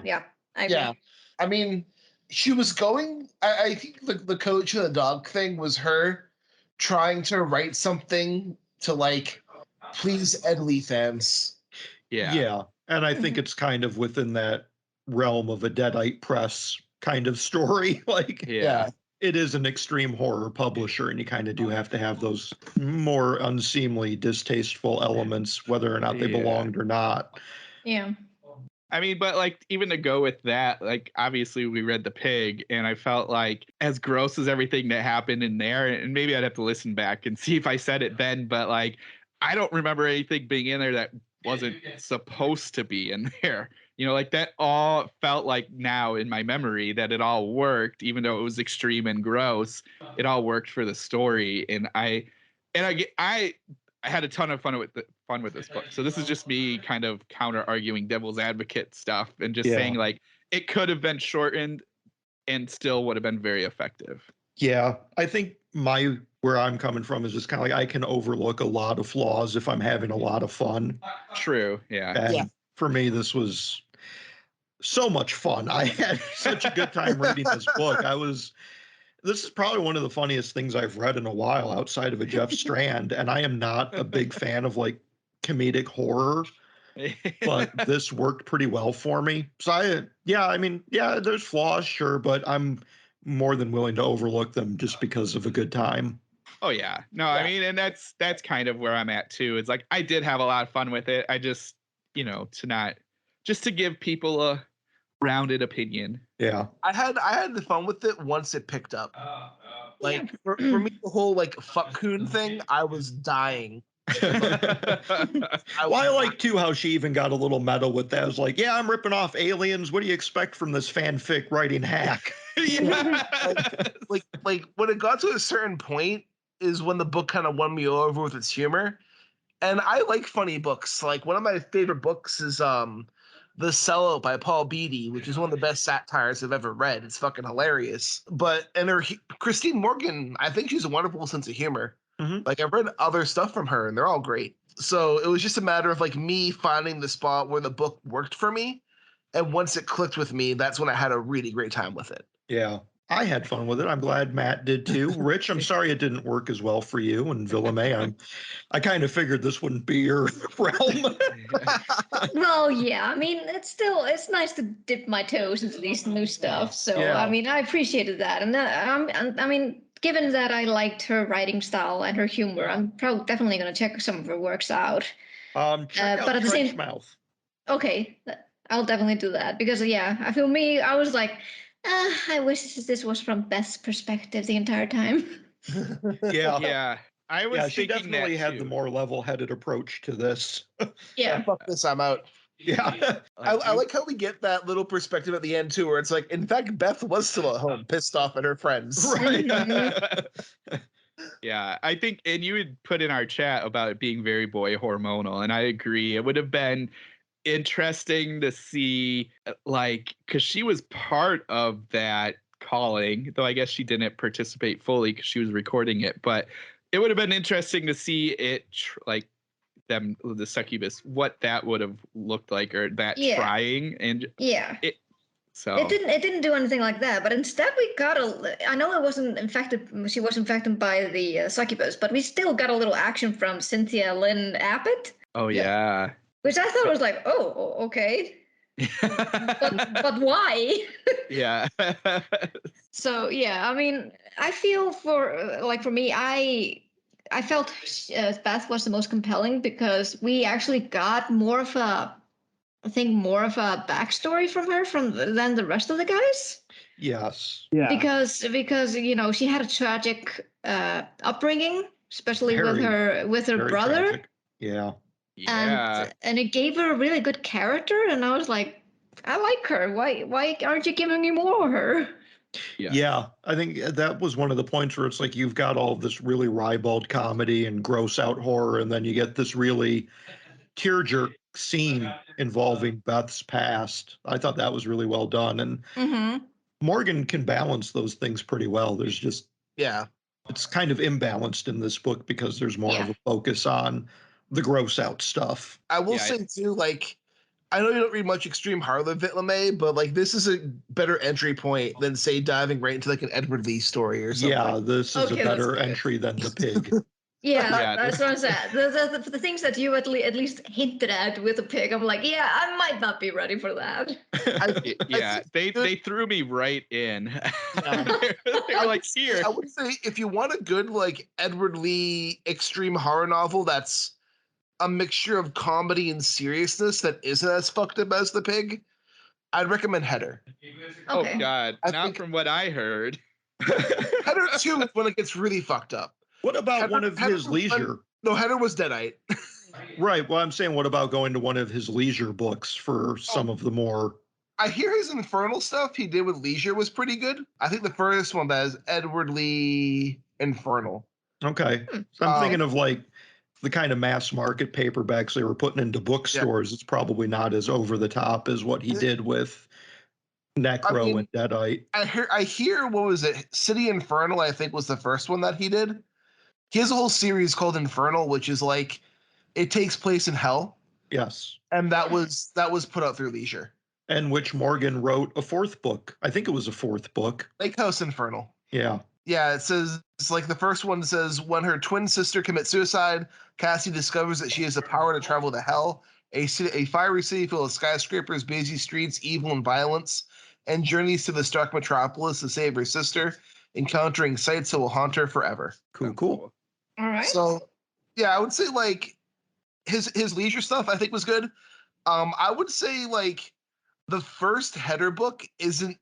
Speaker 4: I agree.
Speaker 1: Yeah. I mean, she was going, I think the coach and the dog thing was her trying to write something to, like, please Ed Lee fans.
Speaker 2: Yeah. And I think it's kind of within that realm of a Deadite Press kind of story. Like,
Speaker 3: Yeah.
Speaker 2: it is an extreme horror publisher, and you kind of do have to have those more unseemly, distasteful elements, whether or not they belonged or not.
Speaker 4: Yeah.
Speaker 3: I mean, but like, even to go with that, like, obviously we read The Pig, and I felt like, as gross as everything that happened in there, and maybe I'd have to listen back and see if I said it then, but like, I don't remember anything being in there that wasn't supposed to be in there. You know, like, that all felt like, now in my memory, that it all worked, even though it was extreme and gross. It all worked for the story, and I had a ton of fun with this book. So this is just me kind of counter arguing devil's advocate stuff and just saying, like, it could have been shortened and still would have been very effective.
Speaker 2: Yeah, I think where I'm coming from is just kind of like, I can overlook a lot of flaws if I'm having a lot of fun.
Speaker 3: True. Yeah.
Speaker 2: And for me, this was so much fun. I had such a good time reading this book. This is probably one of the funniest things I've read in a while outside of a Jeff Strand. And I am not a big fan of, like, comedic horror, but this worked pretty well for me. So there's flaws, sure, but I'm more than willing to overlook them just because of a good time.
Speaker 3: Oh yeah. No, I mean, and that's kind of where I'm at too. It's like, I did have a lot of fun with it. I just, to give people a rounded opinion.
Speaker 2: Yeah.
Speaker 1: I had the fun with it once it picked up. Like, for me, the whole, like, fuck coon thing, I was dying.
Speaker 2: I like too how she even got a little meta with that. I was like, yeah, I'm ripping off aliens. What do you expect from this fanfic writing hack?
Speaker 1: like when it got to a certain point is when the book kind of won me over with its humor. And I like funny books. Like, one of my favorite books is The Sellout by Paul Beatty, which is one of the best satires I've ever read. It's fucking hilarious. Christine Morgan, I think she's a wonderful sense of humor.
Speaker 2: Mm-hmm.
Speaker 1: Like, I've read other stuff from her, and they're all great. So it was just a matter of, like, me finding the spot where the book worked for me. And once it clicked with me, that's when I had a really great time with it.
Speaker 2: Yeah, I had fun with it. I'm glad Matt did too. Rich, I'm sorry it didn't work as well for you. And Villamay, I kind of figured this wouldn't be your realm.
Speaker 4: Well, yeah. I mean, it's nice to dip my toes into these new stuff. So,
Speaker 2: Yeah.
Speaker 4: I mean, I appreciated that. And I mean, given that I liked her writing style and her humor, I'm definitely going to check some of her works out.
Speaker 2: Check out
Speaker 4: but at the same
Speaker 2: Trenchmouth.
Speaker 4: Okay, I'll definitely do that because I feel I was like, I wish this was from Beth's perspective the entire time.
Speaker 2: Yeah.
Speaker 3: Yeah. I was
Speaker 2: she
Speaker 3: thinking
Speaker 2: definitely
Speaker 3: that
Speaker 2: had
Speaker 3: too.
Speaker 2: the more level-headed approach to this.
Speaker 4: Yeah.
Speaker 1: Fuck this, I'm out.
Speaker 2: Yeah.
Speaker 1: I like how we get that little perspective at the end too, where it's like, in fact, Beth was still at home, pissed off at her friends.
Speaker 2: Right.
Speaker 3: Yeah, I think, and you had put in our chat about it being very boy hormonal, and I agree. It would have been interesting to see, like, because she was part of that calling, though I guess she didn't participate fully because she was recording it, but it would have been interesting to see it, like, the succubus, what that would have looked like, or that trying, and so
Speaker 4: it didn't do anything like that, but instead we got I know it wasn't infected, she was infected by the succubus, but we still got a little action from Cynthia Lynn Abbott.
Speaker 3: Oh yeah.
Speaker 4: Which I thought was like, oh, okay. but why?
Speaker 3: Yeah.
Speaker 4: So yeah, I mean, I feel for me, I felt Beth was the most compelling because we actually got more of a backstory from her than the rest of the guys.
Speaker 2: Yes.
Speaker 1: Yeah.
Speaker 4: Because she had a tragic upbringing, especially with her brother.
Speaker 2: Tragic. Yeah.
Speaker 3: Yeah.
Speaker 4: And it gave her a really good character, and I was like, I like her. Why aren't you giving me more of her?
Speaker 2: Yeah, I think that was one of the points where it's like you've got all this really ribald comedy and gross out horror, and then you get this really tearjerk scene involving Beth's past. I thought that was really well done. And
Speaker 4: Mm-hmm.
Speaker 2: Morgan can balance those things pretty well. There's just,
Speaker 1: Yeah.
Speaker 2: it's kind of imbalanced in this book because there's more of
Speaker 4: Yeah.
Speaker 2: a focus on the gross out stuff.
Speaker 1: I will
Speaker 3: Yeah,
Speaker 1: say too, like, I know you don't read much extreme horror of Vit LeMay, but like this is a better entry point than say diving right into like an Edward Lee story or something.
Speaker 2: Yeah, this is
Speaker 4: Okay,
Speaker 2: a
Speaker 4: that's
Speaker 2: better
Speaker 4: good.
Speaker 2: entry than The Pig.
Speaker 4: Yeah,
Speaker 3: Yeah,
Speaker 4: that's what I'm saying. The things that you at least hinted at with the pig, I'm like, yeah, I might not be ready for that.
Speaker 3: Yeah, they threw me right in.
Speaker 1: Yeah.
Speaker 3: they were like, here.
Speaker 1: I would say if you want a good like Edward Lee extreme horror novel that's a mixture of comedy and seriousness that isn't as fucked up as The Pig, I'd recommend Header.
Speaker 3: Oh
Speaker 4: Okay.
Speaker 3: God,
Speaker 1: I
Speaker 3: not
Speaker 1: think-
Speaker 3: from what I heard.
Speaker 1: Header 2 is when it gets really fucked up.
Speaker 2: What about
Speaker 1: Heather-
Speaker 2: one of
Speaker 1: Heather
Speaker 2: his
Speaker 1: was fun.
Speaker 2: leisure?
Speaker 1: No, Header was Deadite.
Speaker 2: Right. Well, I'm saying, what about going to one of his leisure books for some of the more?
Speaker 1: I hear his Infernal stuff he did with Leisure was pretty good. I think the first one that is Edward Lee Infernal.
Speaker 2: Okay. So I'm
Speaker 1: Um,
Speaker 2: thinking of like the kind of mass market paperbacks they were putting into bookstores. It's probably not as over the top as what he did with Necro
Speaker 1: I mean,
Speaker 2: and Deadite.
Speaker 1: I hear what was it? City Infernal, I think, was the first one that he did. He has a whole series called Infernal, which is like it takes place in hell,
Speaker 2: Yes.
Speaker 1: and that was put out through Leisure.
Speaker 2: And which Morgan wrote a fourth book. I think it was a fourth book.
Speaker 1: Lake House Infernal.
Speaker 2: Yeah.
Speaker 1: Yeah, it says it's like the first one says when her twin sister commits suicide, Cassie discovers that she has the power to travel to hell, a fiery city full of skyscrapers, busy streets, evil and violence, and journeys to the stark metropolis to save her sister, encountering sights that will haunt her forever.
Speaker 2: Cool.
Speaker 4: All right.
Speaker 1: So, yeah, I would say like his Leisure stuff I think was good. I would say like the first Header book isn't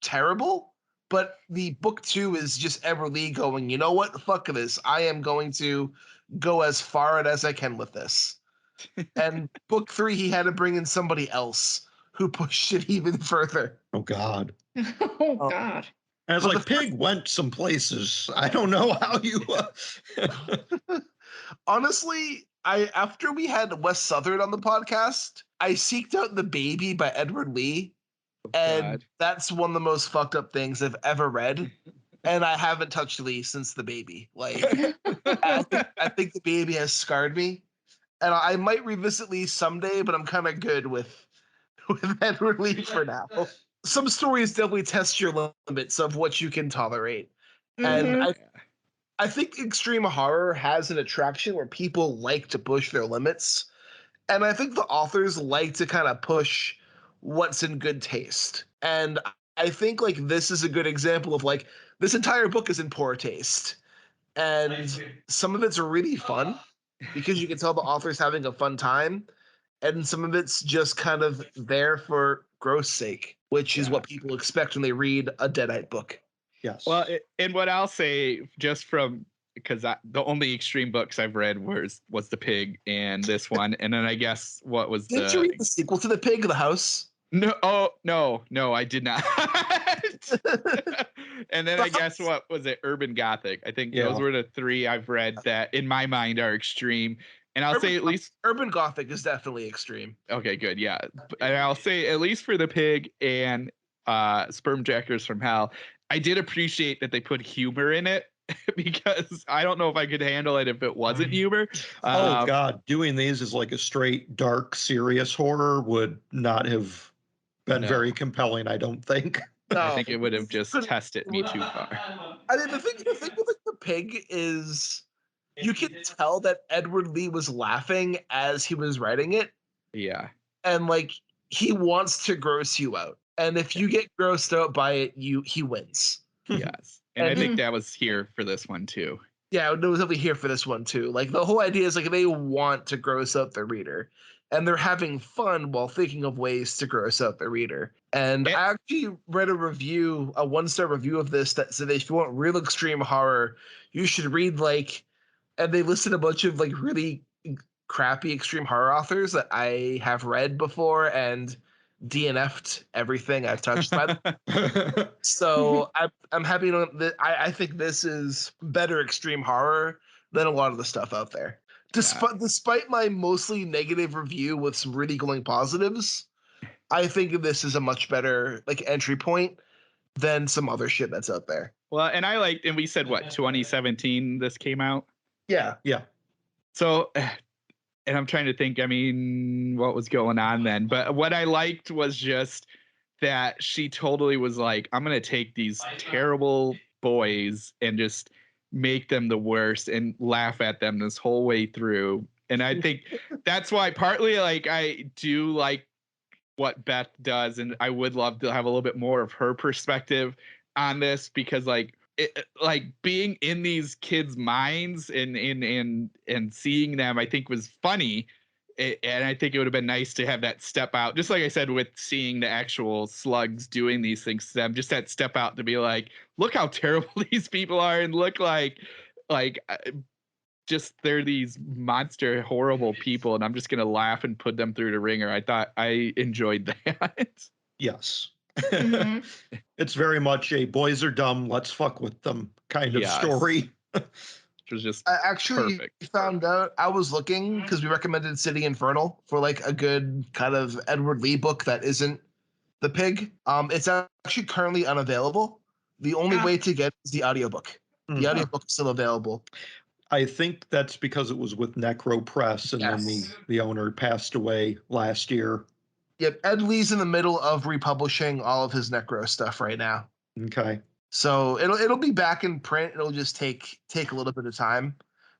Speaker 1: terrible, but the book 2 is just Edward Lee going, you know what? Fuck this. I am going to go as far as I can with this. And book 3, he had to bring in somebody else who pushed it even further.
Speaker 2: Oh God.
Speaker 4: Oh God.
Speaker 2: And it's
Speaker 1: Well,
Speaker 2: like Pig went some places. I don't know how you.
Speaker 1: Honestly, after we had Wes Southern on the podcast, I seeked out The Baby by Edward Lee, and
Speaker 3: God.
Speaker 1: that's one of the most fucked up things I've ever read. And I haven't touched Lee since The Baby. Like, I think The Baby has scarred me, and I might revisit Lee someday, but I'm kind of good with Edward Lee for now. Some stories definitely test your limits of what you can tolerate, and
Speaker 4: Mhm.
Speaker 1: I think extreme horror has an attraction where people like to push their limits. And I think the authors like to kind of push what's in good taste. And I think like this is a good example of like this entire book is in poor taste. And some of it's really fun because you can tell the author's having a fun time. And some of it's just kind of there for gross sake, which is what people expect when they read a Deadite book.
Speaker 2: Yes.
Speaker 3: Well, and what I'll say, just from because the only extreme books I've read was The Pig and this one, and then I guess what was
Speaker 1: Didn't you read the sequel to The Pig, The House?
Speaker 3: no, I did not. And then I guess what was it, Urban Gothic? I think those were the 3 I've read that in my mind are extreme. And I'll say at least
Speaker 1: Urban Gothic is definitely extreme.
Speaker 3: okay, good, yeah. And I'll say at least for The Pig and Spermjackers from Hell, I did appreciate that they put humor in it because I don't know if I could handle it if it wasn't humor.
Speaker 2: Oh God, doing these as like a straight dark serious horror would not have been very compelling, I don't think.
Speaker 1: No.
Speaker 3: I think it would have just tested me too far.
Speaker 1: I mean, the thing with like, The Pig is you can tell that Edward Lee was laughing as he was writing it,
Speaker 3: Yeah.
Speaker 1: and like he wants to gross you out. And if you get grossed out by it, he wins.
Speaker 3: Yes. And I think that was here for this one too.
Speaker 1: Yeah, it was definitely here for this one too. Like the whole idea is like they want to gross out the reader, and they're having fun while thinking of ways to gross out the reader. And I actually read a review, a 1-star review of this that said if you want real extreme horror, you should read like, and they listed a bunch of like really crappy extreme horror authors that I have read before and DNF'd everything I've touched by them. So I'm happy to know that I think this is better extreme horror than a lot of the stuff out there. Despite my mostly negative review with some really glowing positives, I think this is a much better like entry point than some other shit that's out there.
Speaker 3: Well, and and we said what, 2017 this came out?
Speaker 1: Yeah.
Speaker 3: So, and I'm trying to think, I mean, what was going on then? But what I liked was just that she totally was like, I'm going to take these terrible boys and just make them the worst and laugh at them this whole way through. And I think that's why partly like I do like what Beth does, and I would love to have a little bit more of her perspective on this, because like being in these kids' minds and seeing them, I think was funny. And I think it would have been nice to have that step out, just like I said, with seeing the actual slugs doing these things to them, just that step out to be like, look how terrible these people are, and look like just they're these monster, horrible people, and I'm just gonna laugh and put them through the ringer. I thought I enjoyed that.
Speaker 2: Yes.
Speaker 4: Mhm.
Speaker 2: It's very much a boys are dumb, let's fuck with them kind of story.
Speaker 3: Which was just
Speaker 1: I actually
Speaker 3: perfect.
Speaker 1: found out, I was looking because we recommended City Infernal for like a good kind of Edward Lee book that isn't The Pig. It's actually currently unavailable. The only way to get is the audiobook. The audiobook is still available.
Speaker 2: I think that's because it was with Necro Press, and then the owner passed away last year.
Speaker 1: Yep, Ed Lee's in the middle of republishing all of his Necro stuff right now.
Speaker 2: Okay.
Speaker 1: So it'll be back in print. It'll just take a little bit of time.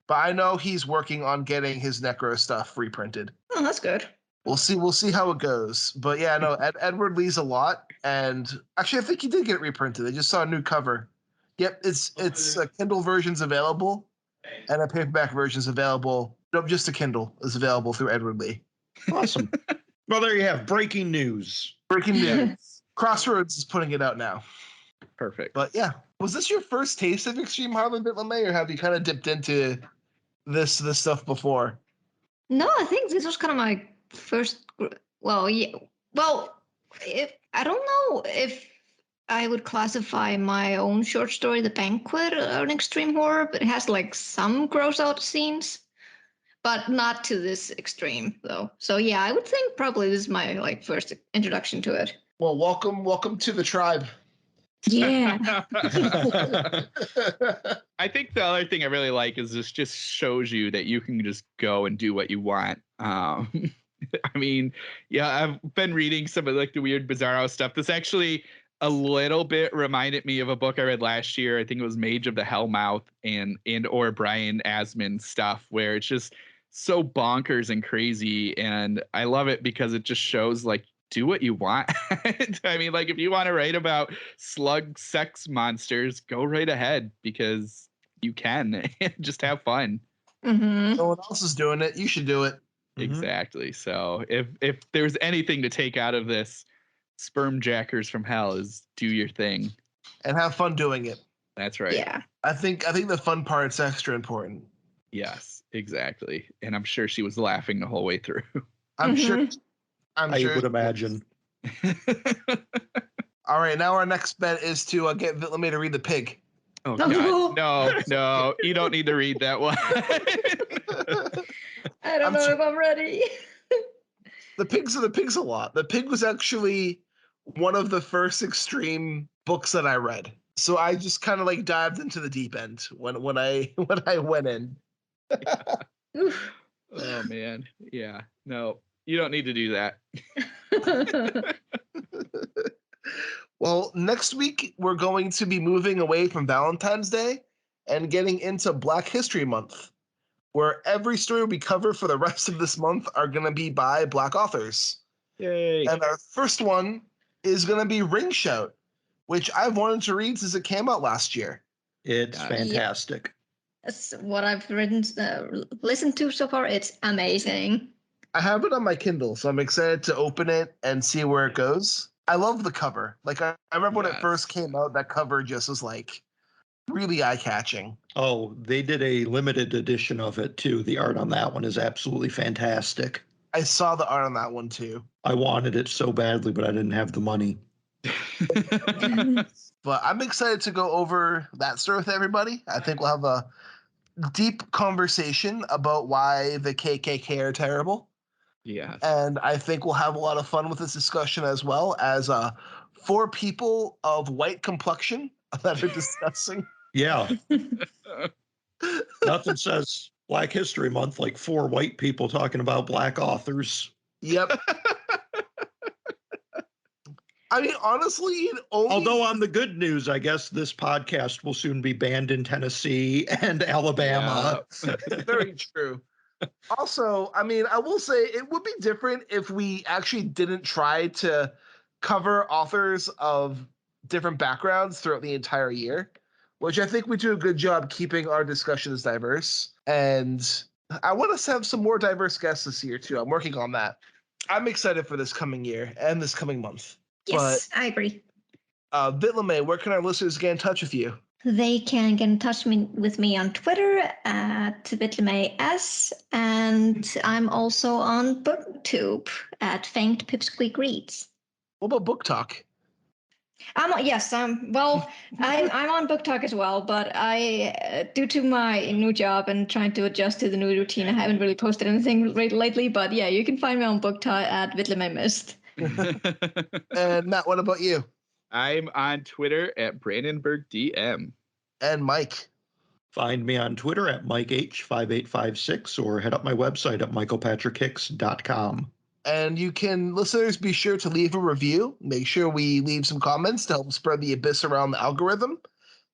Speaker 1: But I know he's working on getting his Necro stuff reprinted.
Speaker 4: Oh, that's good.
Speaker 1: We'll see how it goes. But yeah, no, Edward Lee's a lot, and actually I think he did get it reprinted. I just saw a new cover. Yep, it's a Kindle version's available, and a paperback version's available. Nope, just a Kindle is available through Edward Lee.
Speaker 2: Awesome. Well, there you have breaking news.
Speaker 1: Breaking news. Crossroads is putting it out now.
Speaker 3: Perfect.
Speaker 1: But yeah, was this your first taste of Extreme Harlan Bit LeMay, or have you kind of dipped into this stuff before?
Speaker 4: No, I think this was kind of my first. Well, yeah. Well, I don't know if I would classify my own short story, The Banquet, an extreme horror, but it has like some gross out scenes, but not to this extreme though. So yeah, I would think probably this is my like first introduction to it.
Speaker 1: Well, welcome to the tribe.
Speaker 4: Yeah.
Speaker 3: I think the other thing I really like is this just shows you that you can just go and do what you want. I mean, yeah, I've been reading some of like the weird Bizarro stuff. This actually a little bit reminded me of a book I read last year. I think it was Mage of the Hellmouth and or Brian Asman stuff, where it's just so bonkers and crazy. And I love it because it just shows like, do what you want. I mean, like if you want to write about slug sex monsters, go right ahead, because you can. Just have fun.
Speaker 4: Mm-hmm.
Speaker 1: No one else is doing it. You should do it.
Speaker 3: Exactly. So if there's anything to take out of this, Spermjackers from Hell is do your thing
Speaker 1: and have fun doing it.
Speaker 3: That's right.
Speaker 4: Yeah.
Speaker 1: I think the fun part's extra important.
Speaker 3: Yes, exactly. And I'm sure she was laughing the whole way through.
Speaker 1: I'm sure.
Speaker 2: I would imagine.
Speaker 1: All right, now our next bet is to get LeMay to read The Pig.
Speaker 3: Oh God. No, you don't need to read that one.
Speaker 4: I don't know if I'm ready.
Speaker 1: The Pig's a lot. The Pig was actually one of the first extreme books that I read. So I just kind of like dived into the deep end when I went in.
Speaker 3: Oh man. Yeah. No, you don't need to do that.
Speaker 1: Well, next week we're going to be moving away from Valentine's Day and getting into Black History Month, where every story we cover for the rest of this month are going to be by Black authors.
Speaker 3: Yay.
Speaker 1: And our first one is going to be Ring Shout, which I've wanted to read since it came out last year.
Speaker 2: It's fantastic.
Speaker 4: That's what I've listened to so far. It's amazing.
Speaker 1: I have it on my Kindle, so I'm excited to open it and see where it goes. I love the cover. Like I remember when it first came out, that cover just was like really eye-catching.
Speaker 2: Oh, they did a limited edition of it too. The art on that one is absolutely fantastic.
Speaker 1: I saw the art on that one too.
Speaker 2: I wanted it so badly, but I didn't have the money.
Speaker 1: But I'm excited to go over that story with everybody. I think we'll have a deep conversation about why the KKK are terrible.
Speaker 3: Yes.
Speaker 1: And I think we'll have a lot of fun with this discussion as well as 4 people of white complexion that are discussing.
Speaker 2: Yeah. Nothing says Black History Month like 4 white people talking about black authors.
Speaker 1: Yep. I mean, honestly,
Speaker 2: although on the good news, I guess this podcast will soon be banned in Tennessee and Alabama.
Speaker 3: Yeah.
Speaker 1: Very true. Also, I mean, I will say it would be different if we actually didn't try to cover authors of different backgrounds throughout the entire year, which I think we do a good job keeping our discussions diverse. And I want us to have some more diverse guests this year, too. I'm working on that. I'm excited for this coming year and this coming month.
Speaker 4: Yes, I agree.
Speaker 1: Vitlame, where can our listeners get in touch with you?
Speaker 4: They can get in touch with me on Twitter at VitlameS, and I'm also on BookTube at Fanked Pipsqueak Reads.
Speaker 1: What about Book Talk?
Speaker 4: I'm on Book Talk as well, but I, due to my new job and trying to adjust to the new routine, I haven't really posted anything lately. But yeah, you can find me on Book Talk at VitlameMist.
Speaker 1: And Matt, what about you?
Speaker 3: I'm on Twitter at BrandonBergDM.
Speaker 1: And Mike?
Speaker 2: Find me on Twitter at MikeH5856 or head up my website at michaelpatrickhicks.com.
Speaker 1: And you can, listeners, be sure to leave a review. Make sure we leave some comments to help spread the abyss around the algorithm.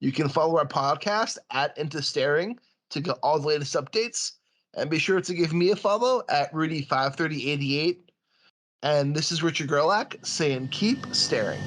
Speaker 1: You can follow our podcast at Into Staring to get all the latest updates. And be sure to give me a follow at Rudy53088. And this is Richard Gerlach saying keep staring.